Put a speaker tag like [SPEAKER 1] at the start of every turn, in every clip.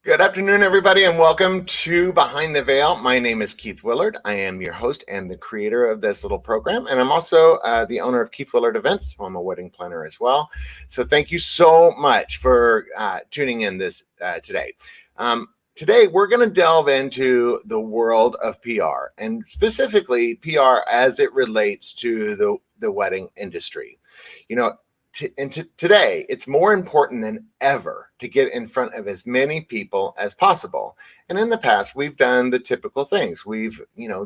[SPEAKER 1] Good afternoon, everybody, and welcome to Behind the Veil. My name is Keith Willard. I am your host and the creator of this little program, and I'm also the owner of Keith Willard Events. I'm a wedding planner as well. So thank you so much for tuning in this today. Today, we're going to delve into the world of PR, and specifically PR as it relates to the wedding industry. You know, today, it's more important than ever to get in front of as many people as possible. And in the past, we've done the typical things. We've,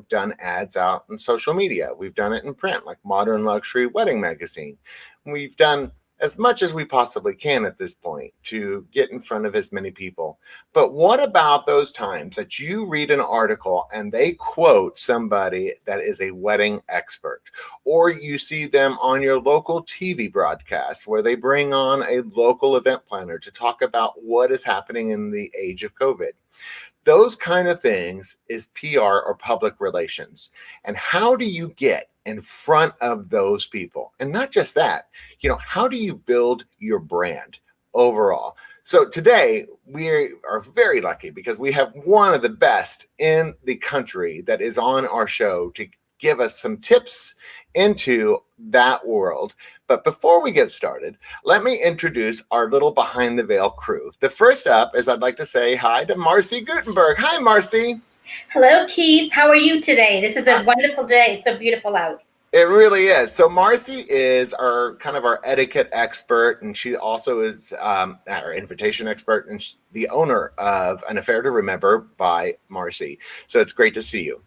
[SPEAKER 1] done ads out on social media. We've done it in print, like Modern Luxury Wedding Magazine. We've done as much as we possibly can at this point to get in front of as many people. But what about those times that you read an article and they quote somebody that is a wedding expert, or you see them on your local TV broadcast where they bring on a local event planner to talk about what is happening in the age of COVID? Those kind of things is PR or public relations. And how do you get in front of those people? And not just that, how do you build your brand overall? So today we are very lucky because we have one of the best in the country that is on our show to give us some tips into that world. But before we get started, let me introduce our little Behind the Veil crew. The first up is I'd like to say hi to Marci Guttenberg. Hi, Marci.
[SPEAKER 2] Hello, Keith. How are you today? This is a wonderful day. So beautiful out.
[SPEAKER 1] It really is. So Marci is our etiquette expert, and she also is our invitation expert, and the owner of An Affair to Remember by Marci. So it's great to see you.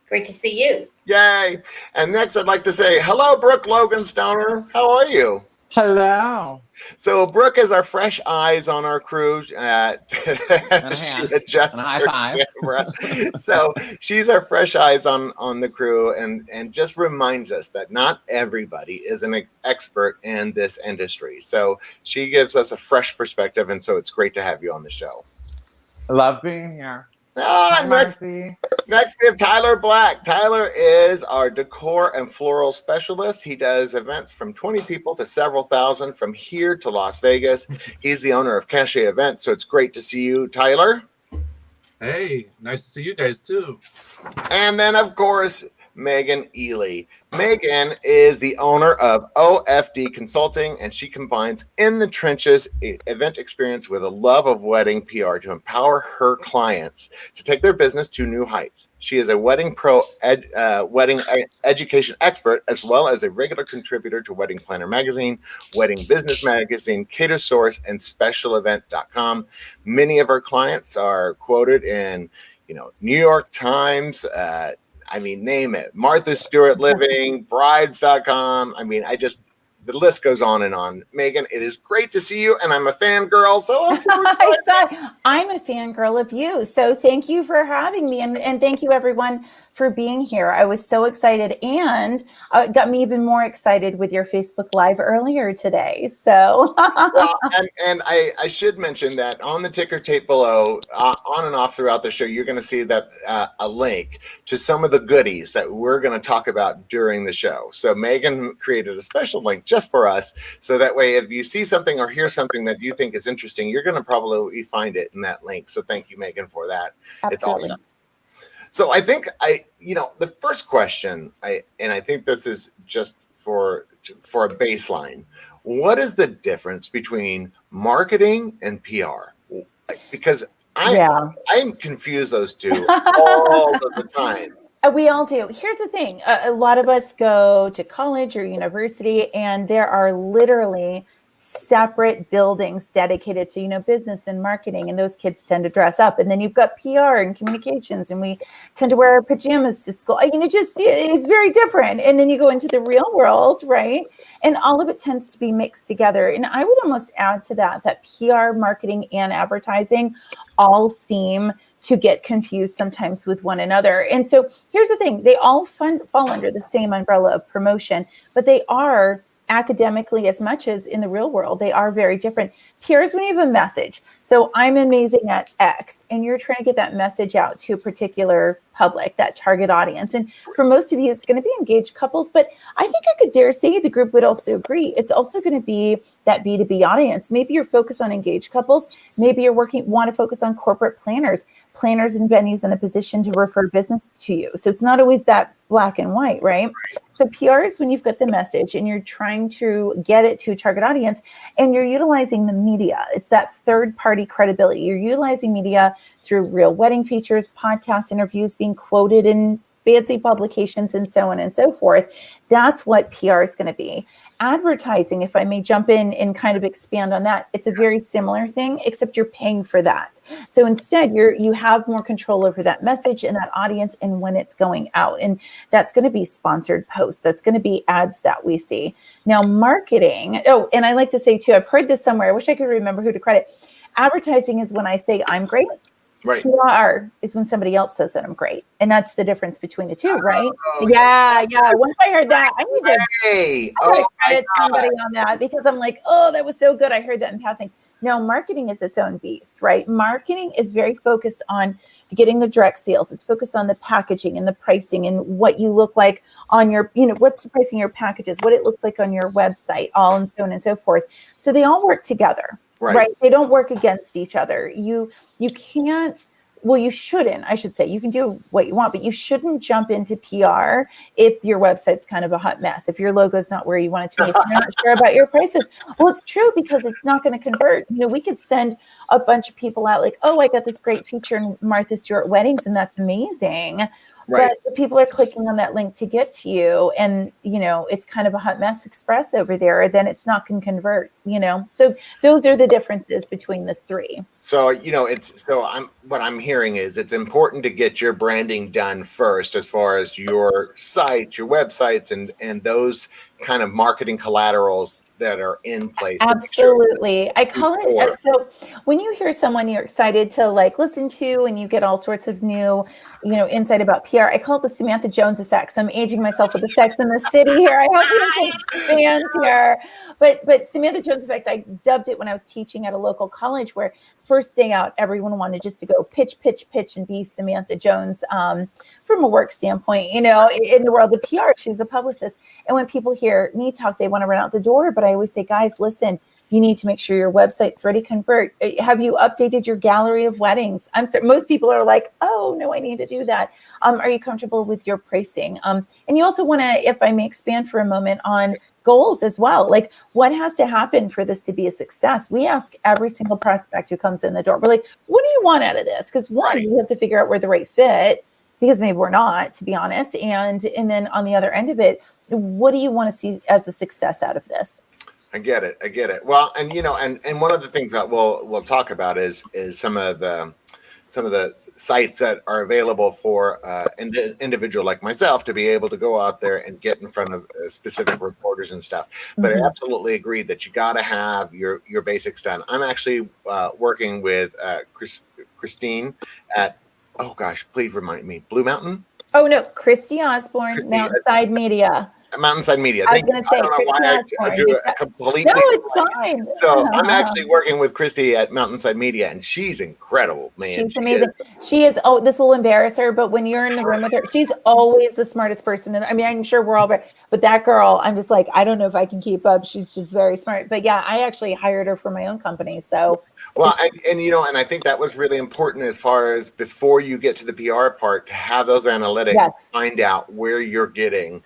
[SPEAKER 2] Great to see you.
[SPEAKER 1] Yay. And next I'd like to say, hello, Brooke Logan Stoner. How are you?
[SPEAKER 3] Hello.
[SPEAKER 1] So Brooke is our fresh eyes on our crew. She adjusts
[SPEAKER 3] and a high five.
[SPEAKER 1] Camera. So she's our fresh eyes on the crew and just reminds us that not everybody is an expert in this industry. So she gives us a fresh perspective, and so it's great to have you on the show.
[SPEAKER 3] I love being here.
[SPEAKER 1] Hi,
[SPEAKER 3] Marci.
[SPEAKER 1] Next, we have Tyler Black. Tyler is our decor and floral specialist. He does events from 20 people to several thousand from here to Las Vegas. He's the owner of Cachet Events, so it's great to see you, Tyler.
[SPEAKER 4] Hey, nice to see you guys too.
[SPEAKER 1] And then, of course, Meghan Ely. Meghan is the owner of OFD Consulting, and she combines in the trenches event experience with a love of wedding PR to empower her clients to take their business to new heights. She is a wedding wedding education expert, as well as a regular contributor to Wedding Planner Magazine, Wedding Business Magazine, Cater Source, and SpecialEvent.com. Many of her clients are quoted in, New York Times, name it. Martha Stewart Living, Brides.com. The list goes on and on. Meghan, it is great to see you, and I'm a fangirl, so I'm so excited.
[SPEAKER 5] I'm a fangirl of you, so thank you for having me, and thank you, everyone, for being here. I was so excited, and it got me even more excited with your Facebook Live earlier today. So,
[SPEAKER 1] and I should mention that on the ticker tape below, on and off throughout the show, you're going to see that a link to some of the goodies that we're going to talk about during the show. So Meghan created a special link just for us, so that way, if you see something or hear something that you think is interesting, you're going to probably find it in that link. So thank you, Meghan, for that.
[SPEAKER 5] Absolutely.
[SPEAKER 1] It's awesome. So I think the first question, and I think this is just for a baseline. What is the difference between marketing and PR? Because I confuse those two all of the time.
[SPEAKER 5] We all do. Here's the thing. A lot of us go to college or university, and there are literally separate buildings dedicated to, business and marketing, and those kids tend to dress up. And then you've got PR and communications, and we tend to wear our pajamas to school. It's very different. And then you go into the real world, right? And all of it tends to be mixed together. And I would almost add to that PR, marketing, and advertising all seem to get confused sometimes with one another. And so here's the thing. They all fall under the same umbrella of promotion, but they are academically, as much as in the real world, they are very different. Here's when you have a message. So I'm amazing at X, and you're trying to get that message out to a particular public, that target audience. And for most of you, it's going to be engaged couples, but I think I could dare say the group would also agree. It's also going to be that B2B audience. Maybe you're focused on engaged couples. Maybe you're want to focus on corporate planners and venues in a position to refer business to you. So it's not always that black and white, right? So PR is when you've got the message and you're trying to get it to a target audience and you're utilizing the media. It's that third party credibility. You're utilizing media through real wedding features, podcast interviews, being quoted in fancy publications and so on and so forth. That's what PR is going to be. Advertising, if I may jump in and kind of expand on that, it's a very similar thing, except you're paying for that. So instead, you have more control over that message and that audience and when it's going out. And that's going to be sponsored posts. That's going to be ads that we see. Now, marketing. Oh, and I like to say too, I've heard this somewhere. I wish I could remember who to credit. Advertising is when I say I'm great.
[SPEAKER 1] Right.
[SPEAKER 5] PR is when somebody else says that I'm great. And that's the difference between the two, right? Oh, yeah. Once I heard that, I need to credit somebody on that because I'm like, oh, that was so good. I heard that in passing. No, marketing is its own beast, right? Marketing is very focused on getting the direct sales. It's focused on the packaging and the pricing and what you look like on your, what's the pricing of your packages, what it looks like on your website, all and so on and so forth. So they all work together. Right. They don't work against each other. You can't, well, you shouldn't, I should say. You can do what you want, but you shouldn't jump into PR if your website's kind of a hot mess, if your logo's not where you want it to be, if you're not sure about your prices. Well, it's true because it's not going to convert. We could send a bunch of people out like, oh, I got this great feature in Martha Stewart Weddings, and that's amazing. Right. But people are clicking on that link to get to you and, it's kind of a hot mess express over there, then it's not going to convert, So those are the differences between the three.
[SPEAKER 1] So, what I'm hearing is it's important to get your branding done first as far as your site, your websites and those kind of marketing collaterals that are in place.
[SPEAKER 5] Absolutely. I call it, so when you hear someone you're excited to listen to and you get all sorts of new, insight about PR, I call it the Samantha Jones effect. So I'm aging myself with the Sex in the City here. I hope you have some fans here. But Samantha Jones effect, I dubbed it when I was teaching at a local college where first day out, everyone wanted just to go pitch and be Samantha Jones from a work standpoint, in the world of PR. She was a publicist. And when people hear me talk, they want to run out the door. But I always say, guys, listen, you need to make sure your website's ready to convert. Have you updated your gallery of weddings? Most people are like, oh, no, I need to do that. Are you comfortable with your pricing? And you also want to, if I may expand for a moment on goals as well. Like what has to happen for this to be a success? We ask every single prospect who comes in the door. We're like, what do you want out of this? Because one, you have to figure out we're the right fit because maybe we're not, to be honest. And then on the other end of it, what do you want to see as a success out of this?
[SPEAKER 1] I get it. Well, and and one of the things that we'll talk about is some of the sites that are available for an individual like myself to be able to go out there and get in front of specific reporters and stuff. But I absolutely agree that you got to have your basics done. I'm actually working with Christine at, oh gosh, please remind me, Blue Mountain?
[SPEAKER 5] Oh no, Christy Osborne, Mountainside Media.
[SPEAKER 1] Mountainside Media.
[SPEAKER 5] I was going to say,
[SPEAKER 1] I drew a complete.
[SPEAKER 5] No, it's fine.
[SPEAKER 1] So I'm actually working with Christy at Mountainside Media, and she's incredible, man.
[SPEAKER 5] She's amazing. She is. Oh, this will embarrass her, but when you're in the room with her, she's always the smartest person. And I mean, I'm sure we're all, but that girl, I'm just like, I don't know if I can keep up. She's just very smart. But yeah, I actually hired her for my own company. So.
[SPEAKER 1] Well, and I think that was really important as far as before you get to the PR part to have those analytics, find out where you're getting,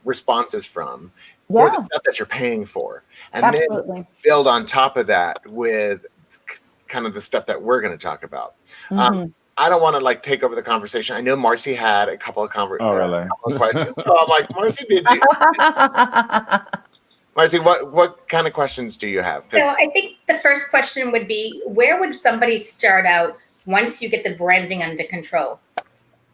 [SPEAKER 1] responses from for the stuff that you're paying for, and then build on top of that with kind of the stuff that we're going to talk about. I don't want to take over the conversation. I know Marci had a couple of questions. So I'm like, Marci, did you? Marci, what kind of questions do you have?
[SPEAKER 2] So I think the first question would be, where would somebody start out once you get the branding under control?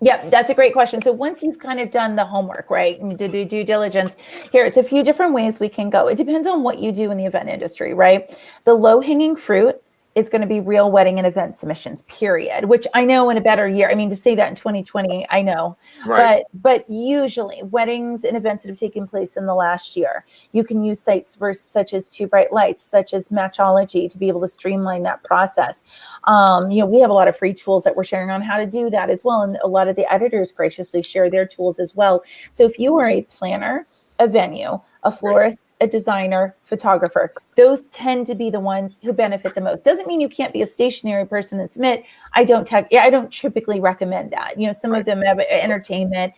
[SPEAKER 5] Yeah, that's a great question. So once you've kind of done the homework, right, and you do the due diligence, here's a few different ways we can go. It depends on what you do in the event industry, right? The low-hanging fruit is going to be real wedding and event submissions, period, which I know in a better year. I mean, to say that in 2020, I know,
[SPEAKER 1] Right.
[SPEAKER 5] but usually weddings and events that have taken place in the last year, you can use sites such as Two Bright Lights, such as Matchology to be able to streamline that process. We have a lot of free tools that we're sharing on how to do that as well. And a lot of the editors graciously share their tools as well. So if you are a planner, a venue, a florist, a designer, photographer, those tend to be the ones who benefit the most. Doesn't mean you can't be a stationary person and submit. I don't typically recommend that. Some of them have entertainment.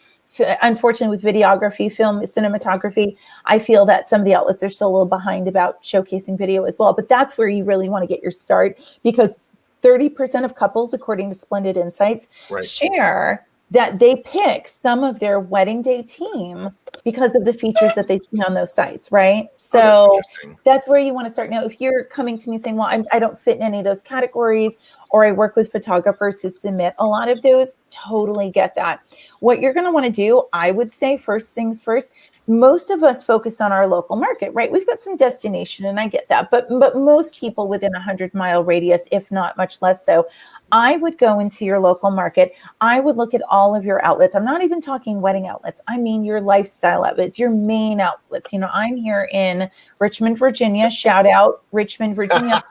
[SPEAKER 5] Unfortunately, with videography, film, cinematography, I feel that some of the outlets are still a little behind about showcasing video as well. But that's where you really want to get your start, because 30% of couples, according to Splendid Insights, share that they pick some of their wedding day team because of the features that they see on those sites, right? So that's where you want to start. Now, if you're coming to me saying, well, I don't fit in any of those categories, or I work with photographers who submit a lot of those, totally get that. What you're going to want to do, I would say, first things first, most of us focus on our local market, right? We've got some destination, and I get that, but most people within a 100-mile radius, if not much less so, I would go into your local market. I would look at all of your outlets. I'm not even talking wedding outlets. I mean your lifestyle outlets, your main outlets. I'm here in Richmond, Virginia. Shout out Richmond, Virginia.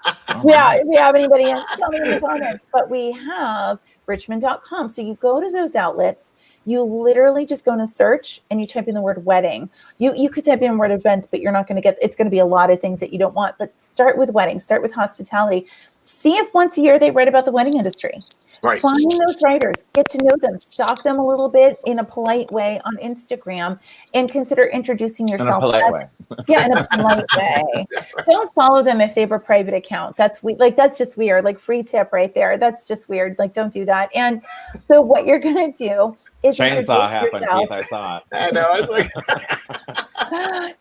[SPEAKER 5] Yeah, if we have anybody, tell me in the comments. But we have richmond.com. So you go to those outlets, you literally just go into search and you type in the word wedding. You could type in the word events, but you're not going to get, it's going to be a lot of things that you don't want. But start with wedding, start with hospitality. See if once a year they write about the wedding industry.
[SPEAKER 1] Right.
[SPEAKER 5] Find those writers, get to know them, stalk them a little bit in a polite way on Instagram, and consider introducing yourself.
[SPEAKER 3] In a polite way.
[SPEAKER 5] Yeah, in a polite way. Don't follow them if they have a private account. That's that's just weird. Like, free tip right there. That's just weird. Like, don't do that. And so what you're gonna do is
[SPEAKER 3] chainsaw happened,
[SPEAKER 5] yourself.
[SPEAKER 3] Keith. I saw it.
[SPEAKER 1] I know. It's like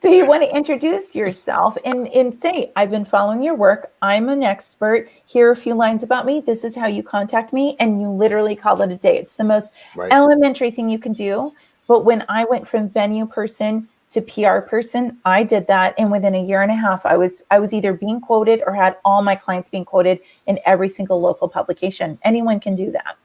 [SPEAKER 5] So you want to introduce yourself and say, I've been following your work. I'm an expert. Here are a few lines about me. This is how you contact me. And you literally call it a day. It's the most elementary thing you can do. But when I went from venue person to PR person, I did that. And within a year and a half, I was either being quoted or had all my clients being quoted in every single local publication. Anyone can do that.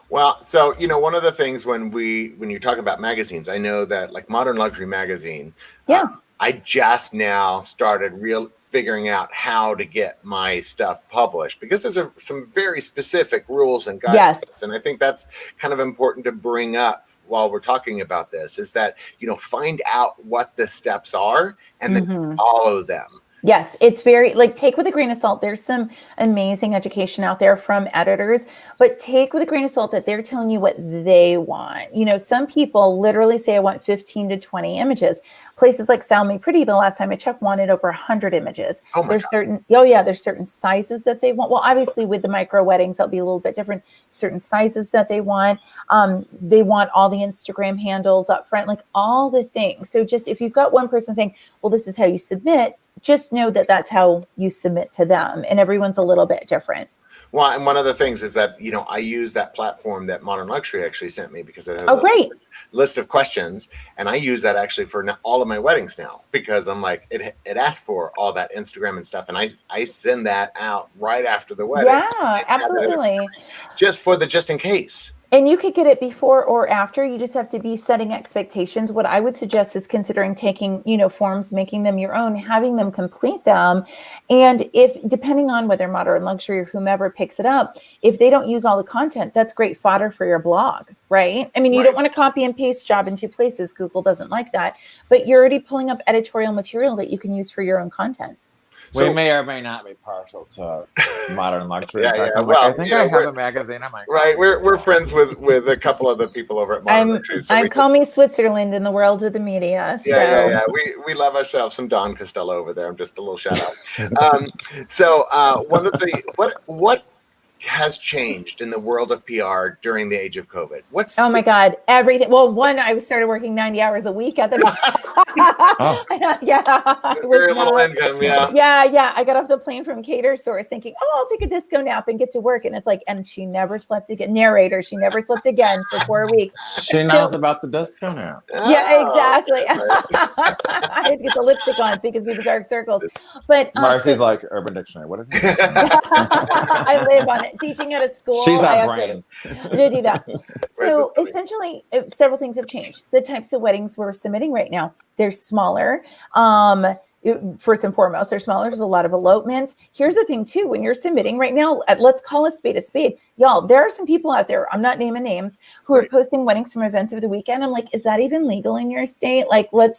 [SPEAKER 1] Well, so, one of the things when you're talking about magazines, I know that like Modern Luxury Magazine, I just now started figuring out how to get my stuff published, because there's some very specific rules and guidelines.
[SPEAKER 5] Yes.
[SPEAKER 1] And I think that's kind of important to bring up while we're talking about this, is that, find out what the steps are and then follow them.
[SPEAKER 5] Yes, it's very, take with a grain of salt. There's some amazing education out there from editors, but take with a grain of salt that they're telling you what they want. Some people literally say, I want 15 to 20 images. Places like Sal Me Pretty, the last time I checked, wanted over 100 images. There's certain sizes that they want. Well, obviously with the micro weddings, that'll be a little bit different. Certain sizes that they want. They want all the Instagram handles up front, like all the things. So just, if you've got one person saying, well, this is how you submit, just know that that's how you submit to them, and everyone's a little bit different.
[SPEAKER 1] Well, and one of the things is that, I use that platform that Modern Luxury actually sent me, because it has
[SPEAKER 5] a
[SPEAKER 1] list of questions, and I use that actually for all of my weddings now, because I'm like, it asks for all that Instagram and stuff, and I send that out right after the wedding.
[SPEAKER 5] Yeah, absolutely.
[SPEAKER 1] Just in case.
[SPEAKER 5] And you could get it before or after. You just have to be setting expectations. What I would suggest is considering taking, forms, making them your own, having them complete them. And if, depending on whether Modern Luxury or whomever picks it up, if they don't use all the content, that's great fodder for your blog, right? I mean, you don't want to copy and paste job in two places. Google doesn't like that. But you're already pulling up editorial material that you can use for your own content.
[SPEAKER 3] So, we may or may not be partial to Modern Luxury.
[SPEAKER 1] Well,
[SPEAKER 3] I think I have a magazine. I'm like,
[SPEAKER 1] we're friends with a couple of the people over at Modern Luxury. So
[SPEAKER 5] call me Switzerland in the world of the media. So.
[SPEAKER 1] Yeah. We love ourselves some Don Costello over there. I'm just a little shout out. So one of the what has changed in the world of PR during the age of COVID?
[SPEAKER 5] Oh my God, everything. Well, one, I started working 90 hours a week at the yeah, I was
[SPEAKER 1] very little
[SPEAKER 5] not-
[SPEAKER 1] income, yeah.
[SPEAKER 5] Yeah. I got off the plane from Cater Source thinking, oh, I'll take a disco nap and get to work. And it's like, and she never slept again. Narrator, she never slept again for 4 weeks.
[SPEAKER 3] She knows about the disco now.
[SPEAKER 5] Yeah,
[SPEAKER 1] Oh,
[SPEAKER 5] exactly.
[SPEAKER 1] right.
[SPEAKER 5] I had to get the lipstick on so you can see the dark circles. But
[SPEAKER 3] Marci's like Urban Dictionary. What is it?
[SPEAKER 5] I live on it. Teaching at a school.
[SPEAKER 3] She's
[SPEAKER 5] I
[SPEAKER 3] our
[SPEAKER 5] have
[SPEAKER 3] brain.
[SPEAKER 5] to do that. So
[SPEAKER 1] Right.
[SPEAKER 5] essentially, several things have changed. The types of weddings we're submitting right now, they're smaller. First and foremost, they're smaller. There's a lot of elopements. Here's the thing too, when you're submitting right now, let's call a spade a spade. Y'all, there are some people out there, I'm not naming names, who are posting weddings from events over the weekend. I'm like, is that even legal in your state? Like, let's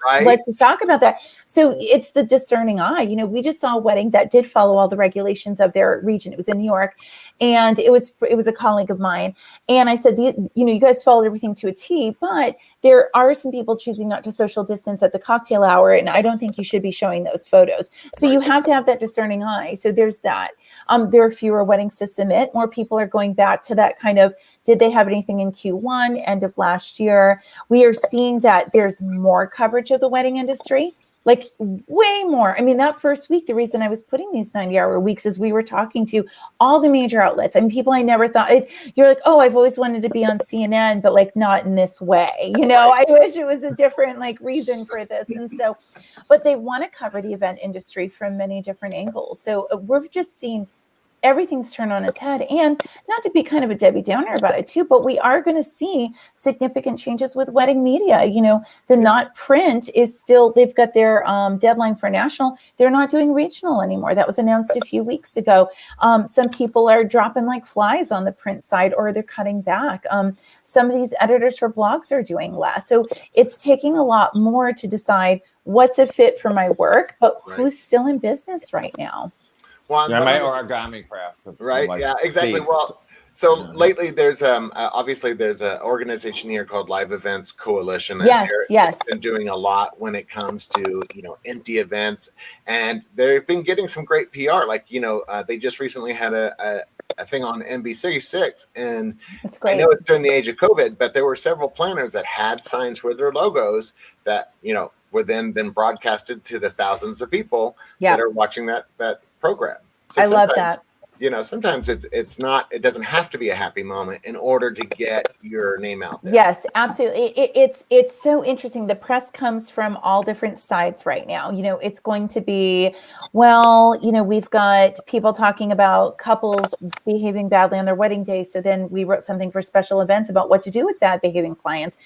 [SPEAKER 5] talk about that. So it's the discerning eye. You know, we just saw a wedding that did follow all the regulations of their region. It was in New York, and it was a colleague of mine. And I said, you guys followed everything to a T, but there are some people choosing not to social distance at the cocktail hour, and I don't think you should be showing those photos. So you have to have that discerning eye. So there's that. There are fewer weddings to submit. More people are going back to that kind of, did they have anything in Q1, end of last year? We are seeing that there's more coverage of the wedding industry, like way more. I mean, that first week, the reason I was putting these 90-hour weeks is we were talking to all the major outlets. I mean, people I never thought, you're like, oh, I've always wanted to be on CNN, but like not in this way. You know, I wish it was a different like reason for this. And so, but they want to cover the event industry from many different angles. So we're just seeing everything's turned on its head. And not to be kind of a Debbie Downer about it too, but we are going to see significant changes with wedding media. You know, the not print is still, they've got their deadline for national. They're not doing regional anymore. That was announced a few weeks ago. Some people are dropping like flies on the print side, or they're cutting back. Some of these editors for blogs are doing less. So it's taking a lot more to decide what's a fit for my work, but who's still in business right now.
[SPEAKER 1] Well,
[SPEAKER 3] Yeah, my origami crafts.
[SPEAKER 1] Right.
[SPEAKER 3] Like
[SPEAKER 1] yeah, exactly.
[SPEAKER 3] ceased.
[SPEAKER 1] Well, so lately there's obviously there's an organization here called Live Events Coalition. And
[SPEAKER 5] Yes.
[SPEAKER 1] Been doing a lot when it comes to, empty events, and they've been getting some great PR. Like, they just recently had a thing on NBC6, and
[SPEAKER 5] That's great.
[SPEAKER 1] I know it's during the age of COVID, but there were several planners that had signs with their logos that, were then broadcasted to the thousands of people that are watching that program. So
[SPEAKER 5] I love that.
[SPEAKER 1] Sometimes it doesn't have to be a happy moment in order to get your name out there.
[SPEAKER 5] Yes, absolutely. It's so interesting. The press comes from all different sides right now. It's going to be, we've got people talking about couples behaving badly on their wedding day. So then we wrote something for special events about what to do with bad behaving clients.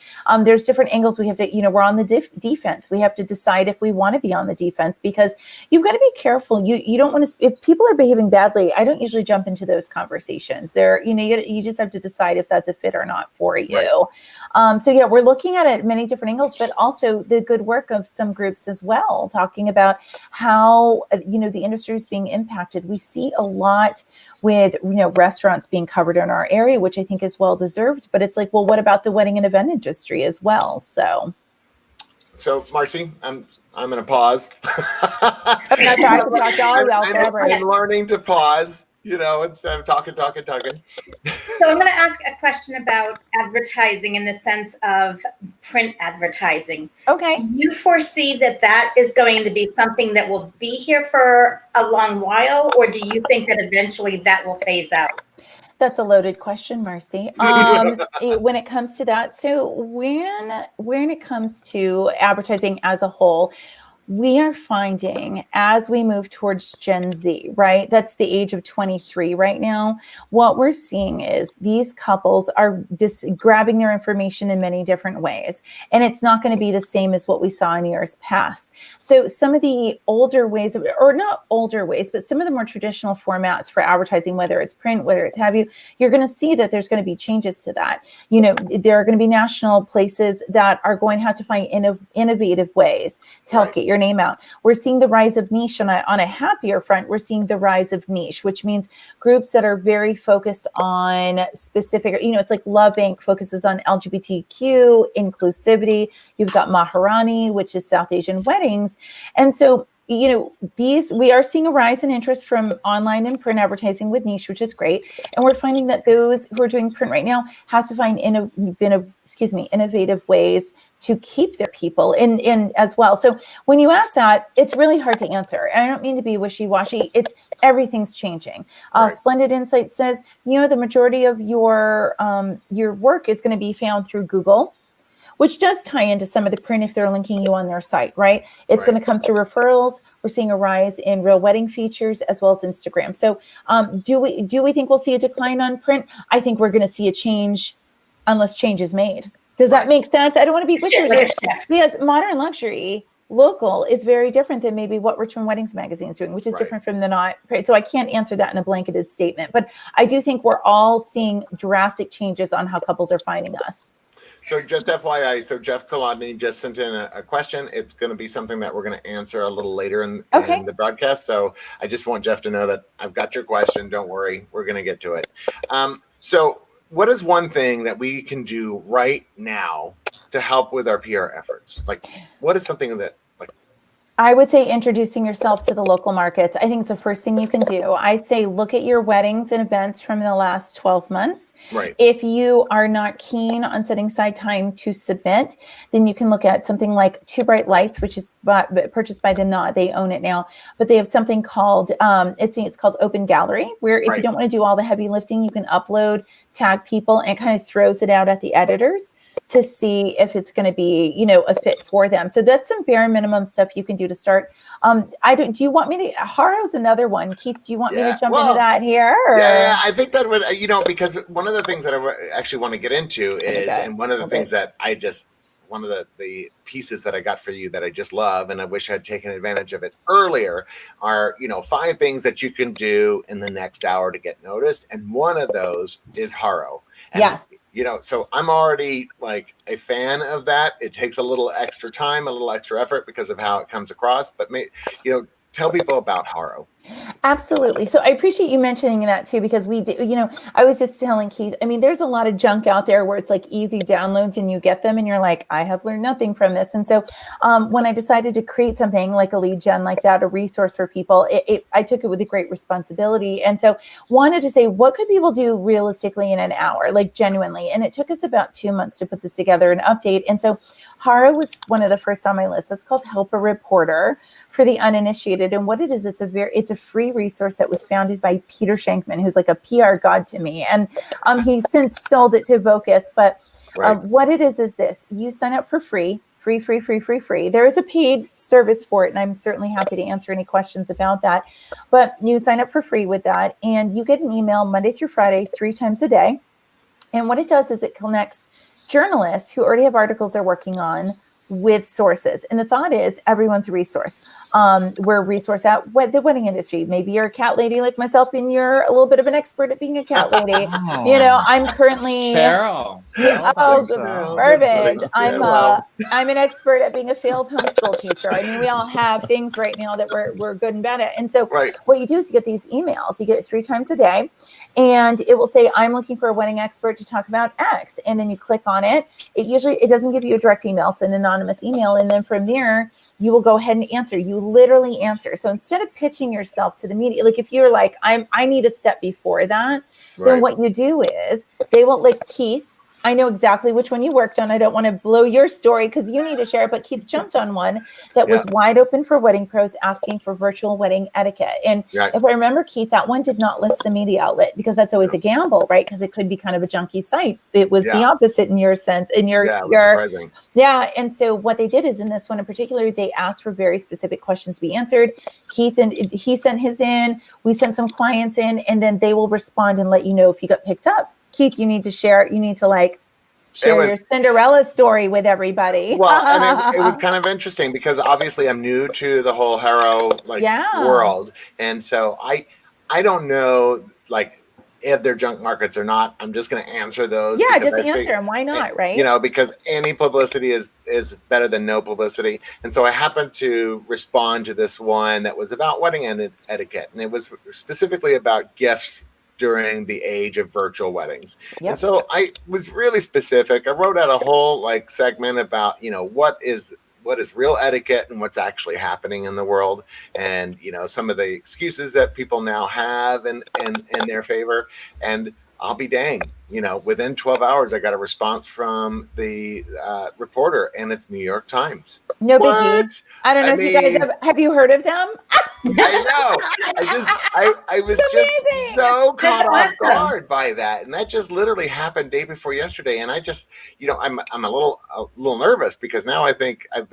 [SPEAKER 5] There's different angles we have to, we're on the defense. We have to decide if we want to be on the defense, because you've got to be careful. You don't want to, if people are behaving badly, I don't usually jump into those conversations. You just have to decide if that's a fit or not for you. Right. So we're looking at it many different angles, but also the good work of some groups as well, talking about how, the industry is being impacted. We see a lot with, restaurants being covered in our area, which I think is well deserved, but it's like, well, what about the wedding and event industry as well? So
[SPEAKER 1] Marci, I'm going to pause.
[SPEAKER 5] That's all right. Talk to all y'all forever.
[SPEAKER 1] I'm learning to pause, instead of talking.
[SPEAKER 2] So I'm going to ask a question about advertising in the sense of print advertising.
[SPEAKER 5] Okay.
[SPEAKER 2] Do you foresee that is going to be something that will be here for a long while, or do you think that eventually that will phase out?
[SPEAKER 5] That's a loaded question, Marci. When it comes to that, so when it comes to advertising as a whole, we are finding as we move towards Gen Z, right? That's the age of 23 right now. What we're seeing is these couples are just grabbing their information in many different ways. And it's not going to be the same as what we saw in years past. So some of the older ways, or not older ways, but some of the more traditional formats for advertising, whether it's print, whether it's you're going to see that there's going to be changes to that. There are going to be national places that are going to have to find innovative ways to help get your name out. We're seeing the rise of niche on a happier front. We're seeing the rise of niche, which means groups that are very focused on specific, it's like Love Inc. focuses on LGBTQ inclusivity. You've got Maharani, which is South Asian weddings. And so we are seeing a rise in interest from online and print advertising with niche, which is great. And we're finding that those who are doing print right now have to find innovative ways to keep their people in as well. So when you ask that, it's really hard to answer. And I don't mean to be wishy-washy. It's everything's changing.
[SPEAKER 1] Right.
[SPEAKER 5] Splendid Insight says, the majority of your work is going to be found through Google, which does tie into some of the print if they're linking you on their site, right? It's
[SPEAKER 1] Right.
[SPEAKER 5] going to come through referrals. We're seeing a rise in real wedding features as well as Instagram. So do we think we'll see a decline on print? I think we're going to see a change unless change is made. Does that make sense? I don't want to be wishy-washy because modern luxury local is very different than maybe what Richmond Weddings Magazine is doing, which is different from the not. So I can't answer that in a blanketed statement, but I do think we're all seeing drastic changes on how couples are finding us.
[SPEAKER 1] So just FYI, so Jeff Kolodny just sent in a question. It's going to be something that we're going to answer a little later in the broadcast. So I just want Jeff to know that I've got your question. Don't worry. We're going to get to it. So what is one thing that we can do right now to help with our PR efforts? Like, what is something that,
[SPEAKER 5] I would say introducing yourself to the local markets. I think it's the first thing you can do. I say look at your weddings and events from the last 12 months.
[SPEAKER 1] Right.
[SPEAKER 5] If you are not keen on setting aside time to submit, then you can look at something like Two Bright Lights, which is purchased by the Knot. They own it now, but they have something called it's called Open Gallery, where if you don't want to do all the heavy lifting, you can upload, tag people, and it kind of throws it out at the editors to see if it's going to be, a fit for them. So that's some bare minimum stuff you can do to start. Do you want me to, Haro's another one. Keith, do you want me to jump into that here? Or?
[SPEAKER 1] Yeah, I think that would, because one of the things that I actually want to get into is, and one of the things that one of the pieces that I got for you that I just love, and I wish I had taken advantage of it earlier, are, 5 things that you can do in the next hour to get noticed. And one of those is Haro. And,
[SPEAKER 5] yes.
[SPEAKER 1] So I'm already like a fan of that. It takes a little extra time, a little extra effort because of how it comes across, but tell people about Haro.
[SPEAKER 5] Absolutely. So I appreciate you mentioning that too, because we do, I was just telling Keith, there's a lot of junk out there where it's like easy downloads and you get them and you're like, I have learned nothing from this. And so when I decided to create something like a lead gen like that, a resource for people, I took it with a great responsibility. And so wanted to say, what could people do realistically in an hour, like genuinely? And it took us about 2 months to put this together and update. And so Haro was one of the first on my list. That's called Help a Reporter for the uninitiated. And what it is, it's a free resource that was founded by Peter Shankman, who's like a PR god to me. And he since sold it to Vocus. But what it is this: you sign up for free. There is a paid service for it, and I'm certainly happy to answer any questions about that. But you sign up for free with that, and you get an email Monday through Friday, 3 times a day. And what it does is it connects journalists who already have articles they're working on with sources. And the thought is everyone's a resource. We're a resource at the wedding industry. Maybe you're a cat lady like myself and you're a little bit of an expert at being a cat lady. I'm currently
[SPEAKER 3] Cheryl.
[SPEAKER 5] Perfect. I'm an expert at being a failed homeschool teacher. We all have things right now that we're good and bad at. And so what you do is you get these emails. You get it 3 times a day. And it will say, I'm looking for a wedding expert to talk about X. And then you click on it. It doesn't give you a direct email. It's an anonymous email. And then from there, you will go ahead and answer. You literally answer. So instead of pitching yourself to the media, like if you're like, I need a step before that, then what you do is they will, like Keith, I know exactly which one you worked on. I don't want to blow your story because you need to share it, but Keith jumped on one that was wide open for wedding pros asking for virtual wedding etiquette. And if I remember, Keith, that one did not list the media outlet because that's always a gamble, right? Because it could be kind of a junky site. It was the opposite in your sense.
[SPEAKER 1] Surprising.
[SPEAKER 5] And so what they did is in this one in particular, they asked for very specific questions to be answered. Keith, and he sent his in, we sent some clients in, and then they will respond and let you know if you got picked up. Keith, you need to share. You need to share your Cinderella story with everybody.
[SPEAKER 1] Well, and it was kind of interesting because obviously I'm new to the whole Haro world, and so I don't know if they're junk markets or not. I'm just going to answer those.
[SPEAKER 5] Yeah, just answer them. Why not, right?
[SPEAKER 1] Because any publicity is better than no publicity. And so I happened to respond to this one that was about wedding etiquette, and it was specifically about gifts during the age of virtual weddings. And so I was really specific. I wrote out a whole segment about, what is what is real etiquette and what's actually happening in the world, and some of the excuses that people now have in their favor. And I'll be dang, within 12 hours, I got a response from the reporter, and it's New York Times.
[SPEAKER 5] No
[SPEAKER 1] What?
[SPEAKER 5] biggie. I don't know if you guys have you heard of them?
[SPEAKER 1] I know. I was just so caught off guard by that, and that just literally happened day before yesterday. And I just, I'm a little nervous because now I think I've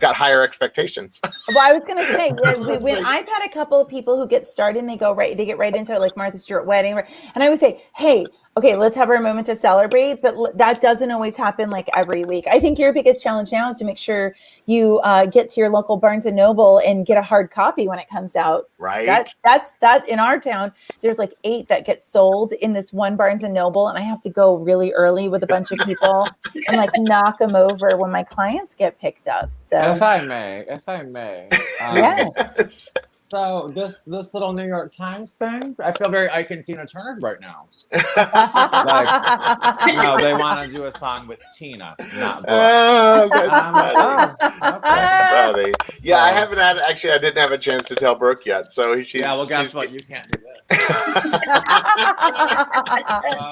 [SPEAKER 1] got higher expectations.
[SPEAKER 5] Well, I was going to say, when I've had a couple of people who get started and they get right into like Martha Stewart wedding, and I would say, hey, okay, let's have our moment to celebrate, but that doesn't always happen like every week. I think your biggest challenge now is to make sure you get to your local Barnes and Noble and get a hard copy when it comes out.
[SPEAKER 1] Right.
[SPEAKER 5] That in our town, there's like 8 that get sold in this one Barnes and Noble, and I have to go really early with a bunch of people and like knock them over when my clients get picked up. So
[SPEAKER 3] if I may,
[SPEAKER 5] yes.
[SPEAKER 3] So this little New York Times thing, I feel very Ike and Tina Turner right now. No, they want to do a song with Tina, not Brooke.
[SPEAKER 1] Oh, that's
[SPEAKER 3] Okay.
[SPEAKER 1] funny. Yeah, I haven't had. Actually, I didn't have a chance to tell Brooke yet. So she's.
[SPEAKER 3] Yeah, well, guess what? You can't do that.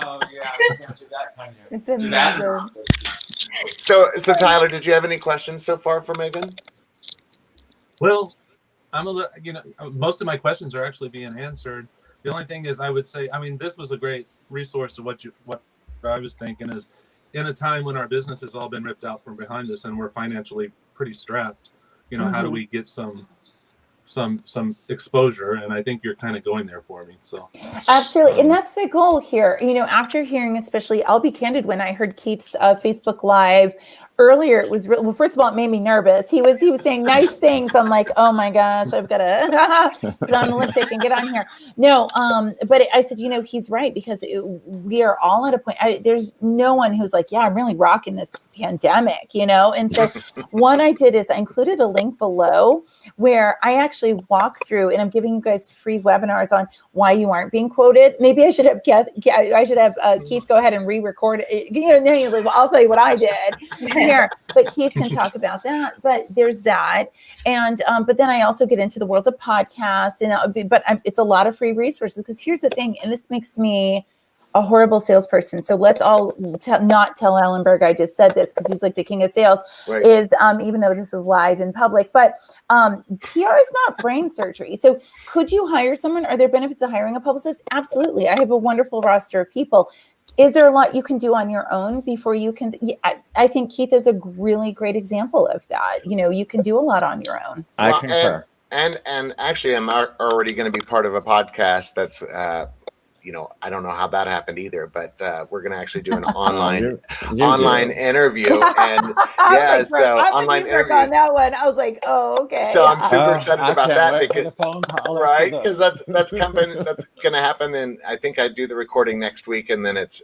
[SPEAKER 3] Oh, yeah, you can't do that, can you?
[SPEAKER 5] It's
[SPEAKER 3] Do that.
[SPEAKER 5] amazing.
[SPEAKER 1] So Tyler, did you have any questions so far for Meghan?
[SPEAKER 4] Well, I'm a little, most of my questions are actually being answered. The only thing is, I would say, this was a great resource of what I was thinking is, in a time when our business has all been ripped out from behind us and we're financially pretty strapped, how do we get some exposure? And I think you're kind of going there for me. So
[SPEAKER 5] absolutely, and that's the goal here. After hearing, especially, I'll be candid. When I heard Keith's Facebook Live earlier, it was well. First of all, it made me nervous. He was saying nice things. I'm like, oh my gosh, I've got to put on the lipstick and get on here. No, but I said, he's right, because we are all at a point. There's no one who's like, yeah, I'm really rocking this pandemic, And so what I did is I included a link below where I actually walk through, and I'm giving you guys free webinars on why you aren't being quoted. Maybe I should have Keith go ahead and re-record it. Well, I'll tell you what I did here, but Keith can talk about that. But there's that, and but then I also get into the world of podcasts, and it's a lot of free resources. Because here's the thing, and this makes me a horrible salesperson. So let's all not tell Ellenberg I just said this, because he's like the king of sales.
[SPEAKER 1] Right.
[SPEAKER 5] Is even though this is live in public, but PR is not brain surgery. So could you hire someone? Are there benefits to hiring a publicist? Absolutely. I have a wonderful roster of people. Is there a lot you can do on your own before you can? I think Keith is a really great example of that. You can do a lot on your own.
[SPEAKER 3] I concur.
[SPEAKER 1] And actually, I'm already going to be part of a podcast that's. I don't know how that happened either, but we're going to actually do an online interview, and online interview
[SPEAKER 5] on that one. I was like, oh, okay.
[SPEAKER 1] So I'm super excited about that because
[SPEAKER 3] right,
[SPEAKER 1] because that's coming. That's going to happen, and I think I do the recording next week, and then it's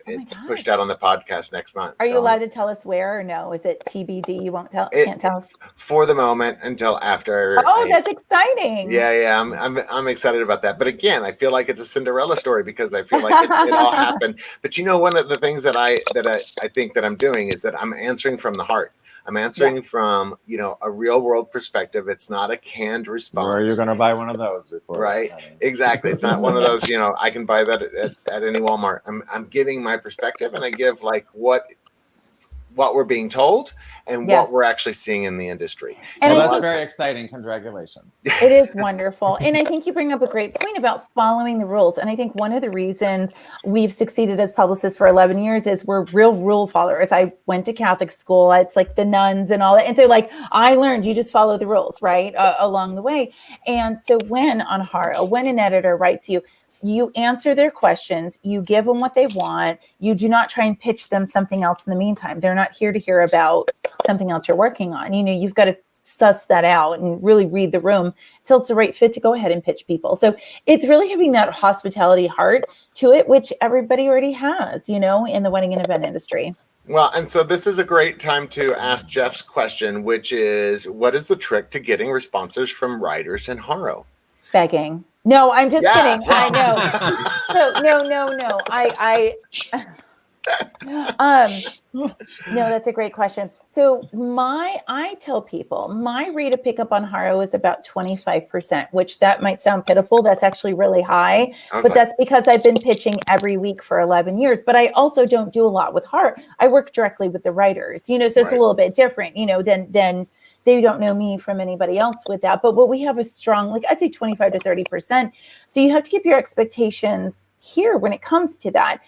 [SPEAKER 1] pushed out on the podcast next month.
[SPEAKER 5] Are you allowed to tell us where, or no? Is it TBD? You won't tell? Can't tell us
[SPEAKER 1] for the moment until after.
[SPEAKER 5] That's exciting.
[SPEAKER 1] Yeah. I'm excited about that, but again, I feel like it's a Cinderella story because I feel like it all happened. But one of the things that I think that I'm doing is that I'm answering from the heart. I'm answering from a real world perspective. It's not a canned response.
[SPEAKER 3] Or you're going to buy one of those before,
[SPEAKER 1] right? Exactly. It's not one of those. I can buy that at any Walmart. I'm giving my perspective, and I give like what we're being told and what we're actually seeing in the industry.
[SPEAKER 5] And
[SPEAKER 3] that's very exciting. Congratulations.
[SPEAKER 5] It is wonderful. And I think you bring up a great point about following the rules. And I think one of the reasons we've succeeded as publicists for 11 years is we're real rule followers. I went to Catholic school. It's like the nuns and all that. And so I learned you just follow the rules, right? Along the way. And so when an editor writes you answer their questions, you give them what they want. You do not try and pitch them something else in the meantime. They're not here to hear about something else you're working on. You've got to suss that out and really read the room till it's the right fit to go ahead and pitch people. So it's really having that hospitality heart to it, which everybody already has, in the wedding and event industry.
[SPEAKER 1] Well, and so this is a great time to ask Jeff's question, which is, what is the trick to getting responses from writers in Haro?
[SPEAKER 5] Begging. No, I'm just kidding.
[SPEAKER 1] Well.
[SPEAKER 5] I know. So no. No, that's a great question. So I tell people my rate of pickup on Haro is about 25%, which that might sound pitiful. That's actually really high, but that's because I've been pitching every week for 11 years. But I also don't do a lot with Haro. I work directly with the writers, so it's a little bit different, than they don't know me from anybody else with that. But what we have is strong, like I'd say 25 to 30%. So you have to keep your expectations here when it comes to that.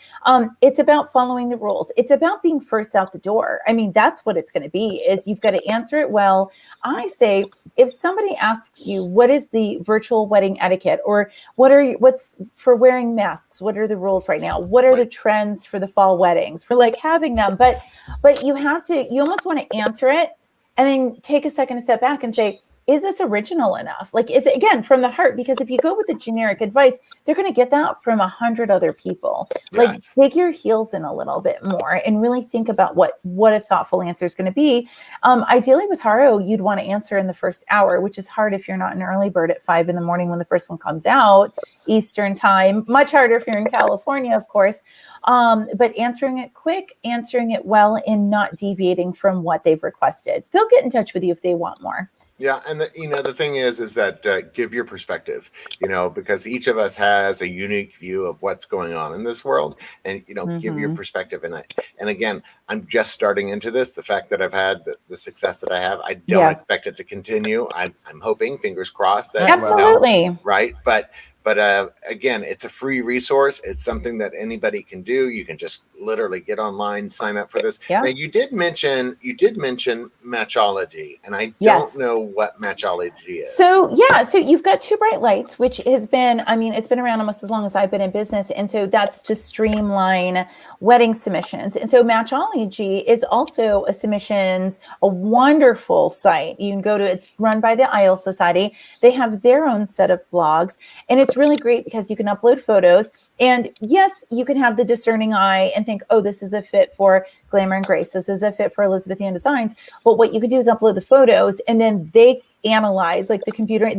[SPEAKER 5] It's about following the rules. It's about being first out the door. I mean, that's what it's going to be, is you've got to answer it well. I say, if somebody asks you, what is the virtual wedding etiquette, or what's for wearing masks? What are the rules right now? What are the trends for the fall weddings? For like having them, but you almost want to answer it and then take a second to step back and say, is this original enough? Like, is it, again, from the heart? Because if you go with the generic advice, they're going to get that from 100 other people. Like, dig your heels in a little bit more and really think about what a thoughtful answer is going to be. Ideally with Haro, you'd want to answer in the first hour, which is hard if you're not an early bird at 5 a.m. when the first one comes out, Eastern time. Much harder if you're in California, of course. But answering it quick, answering it well, and not deviating from what they've requested. They'll get in touch with you if they want more.
[SPEAKER 1] Yeah, and the thing is that give your perspective, because each of us has a unique view of what's going on in this world, and give your perspective. And again, I'm just starting into this. The fact that I've had the success that I have, I don't expect it to continue. I'm hoping, fingers crossed, that
[SPEAKER 5] absolutely
[SPEAKER 1] right, but again, it's a free resource. It's something that anybody can do. You can just literally get online, sign up for this.
[SPEAKER 5] Yeah.
[SPEAKER 1] Now, you did mention Matchology, and I don't know what Matchology is.
[SPEAKER 5] So you've got Two Bright Lights, which has been, it's been around almost as long as I've been in business. And so that's to streamline wedding submissions. And so Matchology is also a wonderful site. You can go to, it's run by the Isle Society. They have their own set of blogs, and it's really great because you can upload photos, and yes, you can have the discerning eye and think, oh, this is a fit for Glamour and Grace. This is a fit for Elizabethan Designs. But what you can do is upload the photos, and then they analyze, like the computer,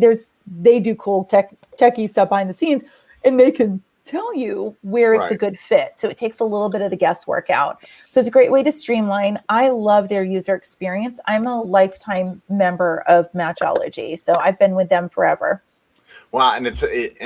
[SPEAKER 5] they do cool techie stuff behind the scenes, and they can tell you where it's a good fit. So it takes a little bit of the guesswork out. So it's a great way to streamline. I love their user experience. I'm a lifetime member of Matchology, so I've been with them forever.
[SPEAKER 1] Well, and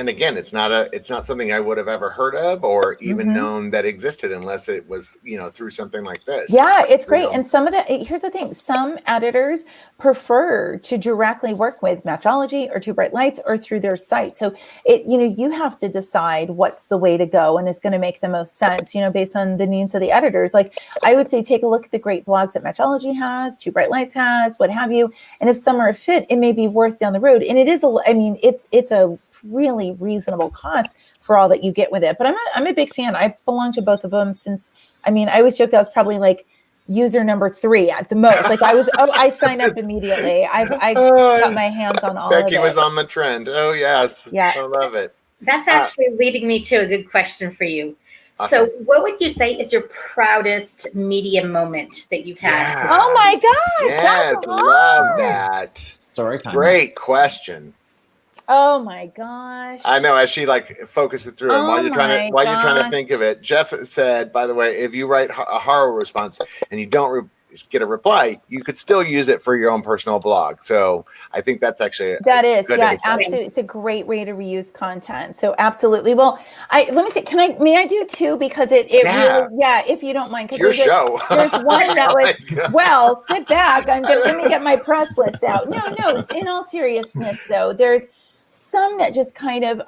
[SPEAKER 1] again, it's not something I would have ever heard of or even known that existed unless it was, through something like this.
[SPEAKER 5] Yeah, it's great. And here's the thing, some editors prefer to directly work with Matchology or Two Bright Lights or through their site. So you have to decide what's the way to go and is going to make the most sense, based on the needs of the editors. Like, I would say, take a look at the great blogs that Matchology has, Two Bright Lights has, what have you. And if some are a fit, it may be worth down the road. And it is it's a really reasonable cost for all that you get with it. But I'm a big fan. I belong to both of them since, I always joke that I was probably like user number 3 at the most. Like I signed up immediately. I got my hands on all of it.
[SPEAKER 1] Becky was on the trend. Oh yes.
[SPEAKER 2] Yeah.
[SPEAKER 1] I love it.
[SPEAKER 2] That's actually leading me to a good question for you.
[SPEAKER 1] Awesome.
[SPEAKER 2] So what would you say is your proudest media moment that you've had?
[SPEAKER 1] Yeah.
[SPEAKER 5] Oh my gosh.
[SPEAKER 1] Yes, love that.
[SPEAKER 3] Story time.
[SPEAKER 1] Great question.
[SPEAKER 5] Oh my gosh.
[SPEAKER 1] I know, as she focus it through, and while you're trying to think of it, Jeff said, by the way, if you write a horror response and you don't get a reply, you could still use it for your own personal blog. So I think that's actually
[SPEAKER 5] absolutely. It's a great way to reuse content. So absolutely. Well, let me see. May I do 2, because it really, if you don't mind.
[SPEAKER 1] Your show.
[SPEAKER 5] There's one that was, sit back. Let me get my press list out. No, in all seriousness though, there's some that just kind of,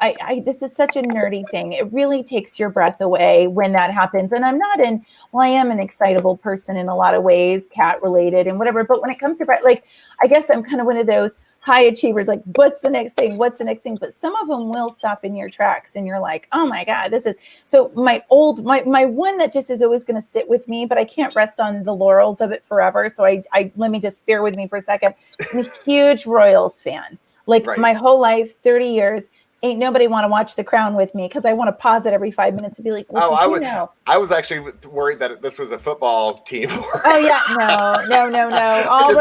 [SPEAKER 5] this is such a nerdy thing. It really takes your breath away when that happens. And I am an excitable person in a lot of ways, cat related and whatever. But when it comes to, I guess I'm kind of one of those high achievers, like, what's the next thing? What's the next thing? But some of them will stop in your tracks and you're like, oh my God, this is, so my one that just is always going to sit with me, but I can't rest on the laurels of it forever. So let me just bear with me for a second. I'm a huge Royals fan. My whole life, 30 years, ain't nobody want to watch The Crown with me because I want to pause it every 5 minutes and be like,
[SPEAKER 1] I was actually worried that this was a football team.
[SPEAKER 5] Oh yeah, no.
[SPEAKER 1] Oh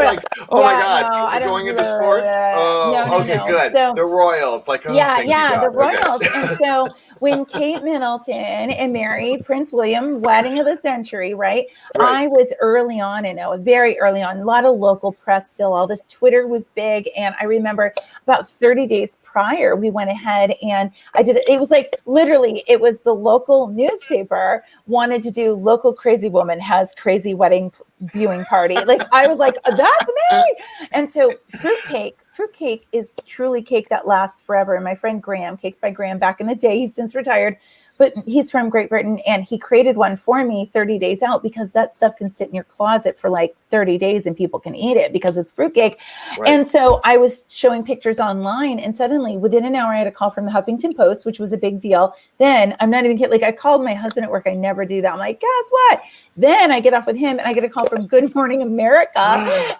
[SPEAKER 1] my God, we're going into sports. Good. So, the Royals,
[SPEAKER 5] the Royals. And so when Kate Middleton and Mary, Prince William, wedding of the century, right? I was early on, very early on, a lot of local press still, all this Twitter was big. And I remember about 30 days prior, we went ahead and I did it. It was like, literally, it was the local newspaper wanted to do local crazy woman has crazy wedding viewing party. Like, I was like, that's me. And so fruitcake is truly cake that lasts forever. And my friend Graham, Cakes by Graham, back in the day, he's since retired, but he's from Great Britain, and he created one for me 30 days out because that stuff can sit in your closet for like 30 days and people can eat it because it's fruitcake. Right. And so I was showing pictures online, and suddenly within an hour I had a call from the Huffington Post, which was a big deal. Then I'm not even kidding. Like, I called my husband at work. I never do that. I'm like, guess what? Then I get off with him and I get a call from Good Morning America.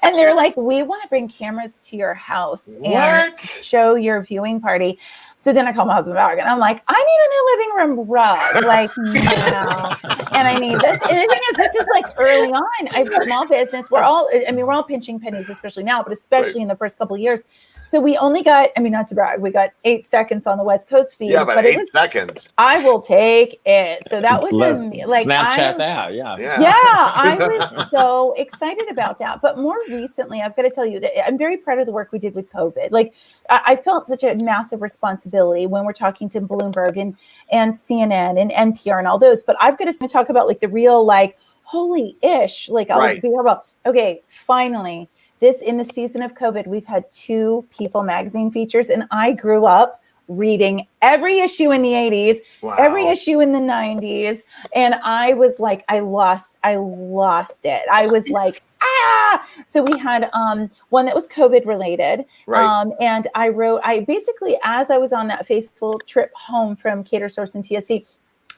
[SPEAKER 5] And they're like, we want to bring cameras to your house and show your viewing party. So then I call my husband back and I'm like, I need a new living room rug. Like, no. And I need this. And the thing is, this is like early on. I have a small business. We're all pinching pennies, especially now, but especially in the first couple of years. So we only got, not to brag, we got 8 seconds on the West Coast feed.
[SPEAKER 1] Yeah, but 8 seconds.
[SPEAKER 5] I will take it. So that was
[SPEAKER 3] like Snapchat that. Yeah.
[SPEAKER 5] Yeah, I was so excited about that. But more recently, I've got to tell you that I'm very proud of the work we did with COVID. Like, I felt such a massive responsibility when we're talking to Bloomberg and CNN and NPR and all those. But I've got to talk about like the real, like, holy ish. Like, I'll be about, okay, finally. In the season of COVID, we've had 2 People magazine features, and I grew up reading every issue in the 80s, every issue in the 90s. And I was like, I lost it. I was like, So we had one that was COVID related. And I basically, as I was on that faithful trip home from Cater Source and TSC,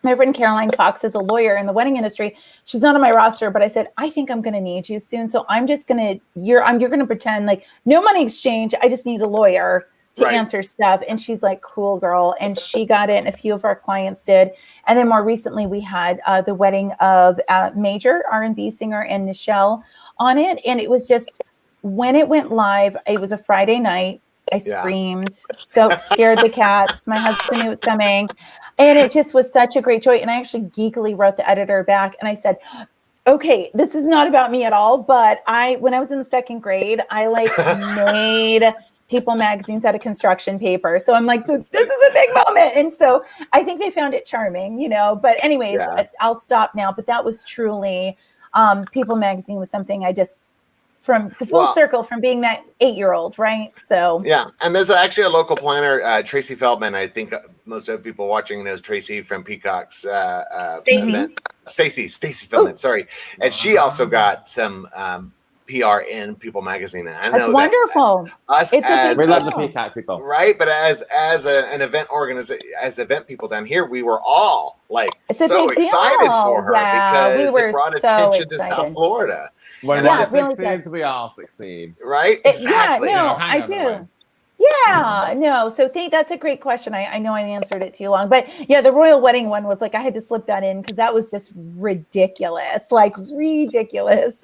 [SPEAKER 5] my friend Caroline Fox is a lawyer in the wedding industry. She's not on my roster, but I said, I think I'm going to need you soon. So I'm just going to, you're going to pretend like no money exchange. I just need a lawyer to answer stuff. And she's like, cool girl. And she got it. And a few of our clients did. And then more recently, we had the wedding of major R&B singer and Nichelle on it. And it was just, when it went live, it was a Friday night. I screamed, so scared the cats. My husband knew it was coming. And it just was such a great joy. And I actually geekily wrote the editor back and I said, okay, this is not about me at all. But when I was in the 2nd grade, I like made People magazines out of construction paper. So I'm like, this is a big moment. And so I think they found it charming, but anyways, I'll stop now. But that was truly, People magazine was something I just, from the full circle from being that 8-year-old, right? So
[SPEAKER 1] and there's actually a local planner, Tracy Feldman. I think most of the people watching knows Tracy from Peacock's event. Stacy Feldman, sorry, and she also got some PR in People magazine. And I know
[SPEAKER 5] that's wonderful.
[SPEAKER 3] We love the Peacock people,
[SPEAKER 1] right? But as an event organization, as event people down here, we were all like so excited for her because it brought attention to South Florida.
[SPEAKER 3] When one succeeds, we all succeed.
[SPEAKER 1] Right? Exactly.
[SPEAKER 5] I do. Yeah, no. So that's a great question. I know I answered it too long, but yeah, the royal wedding one was like, I had to slip that in because that was just ridiculous, like ridiculous.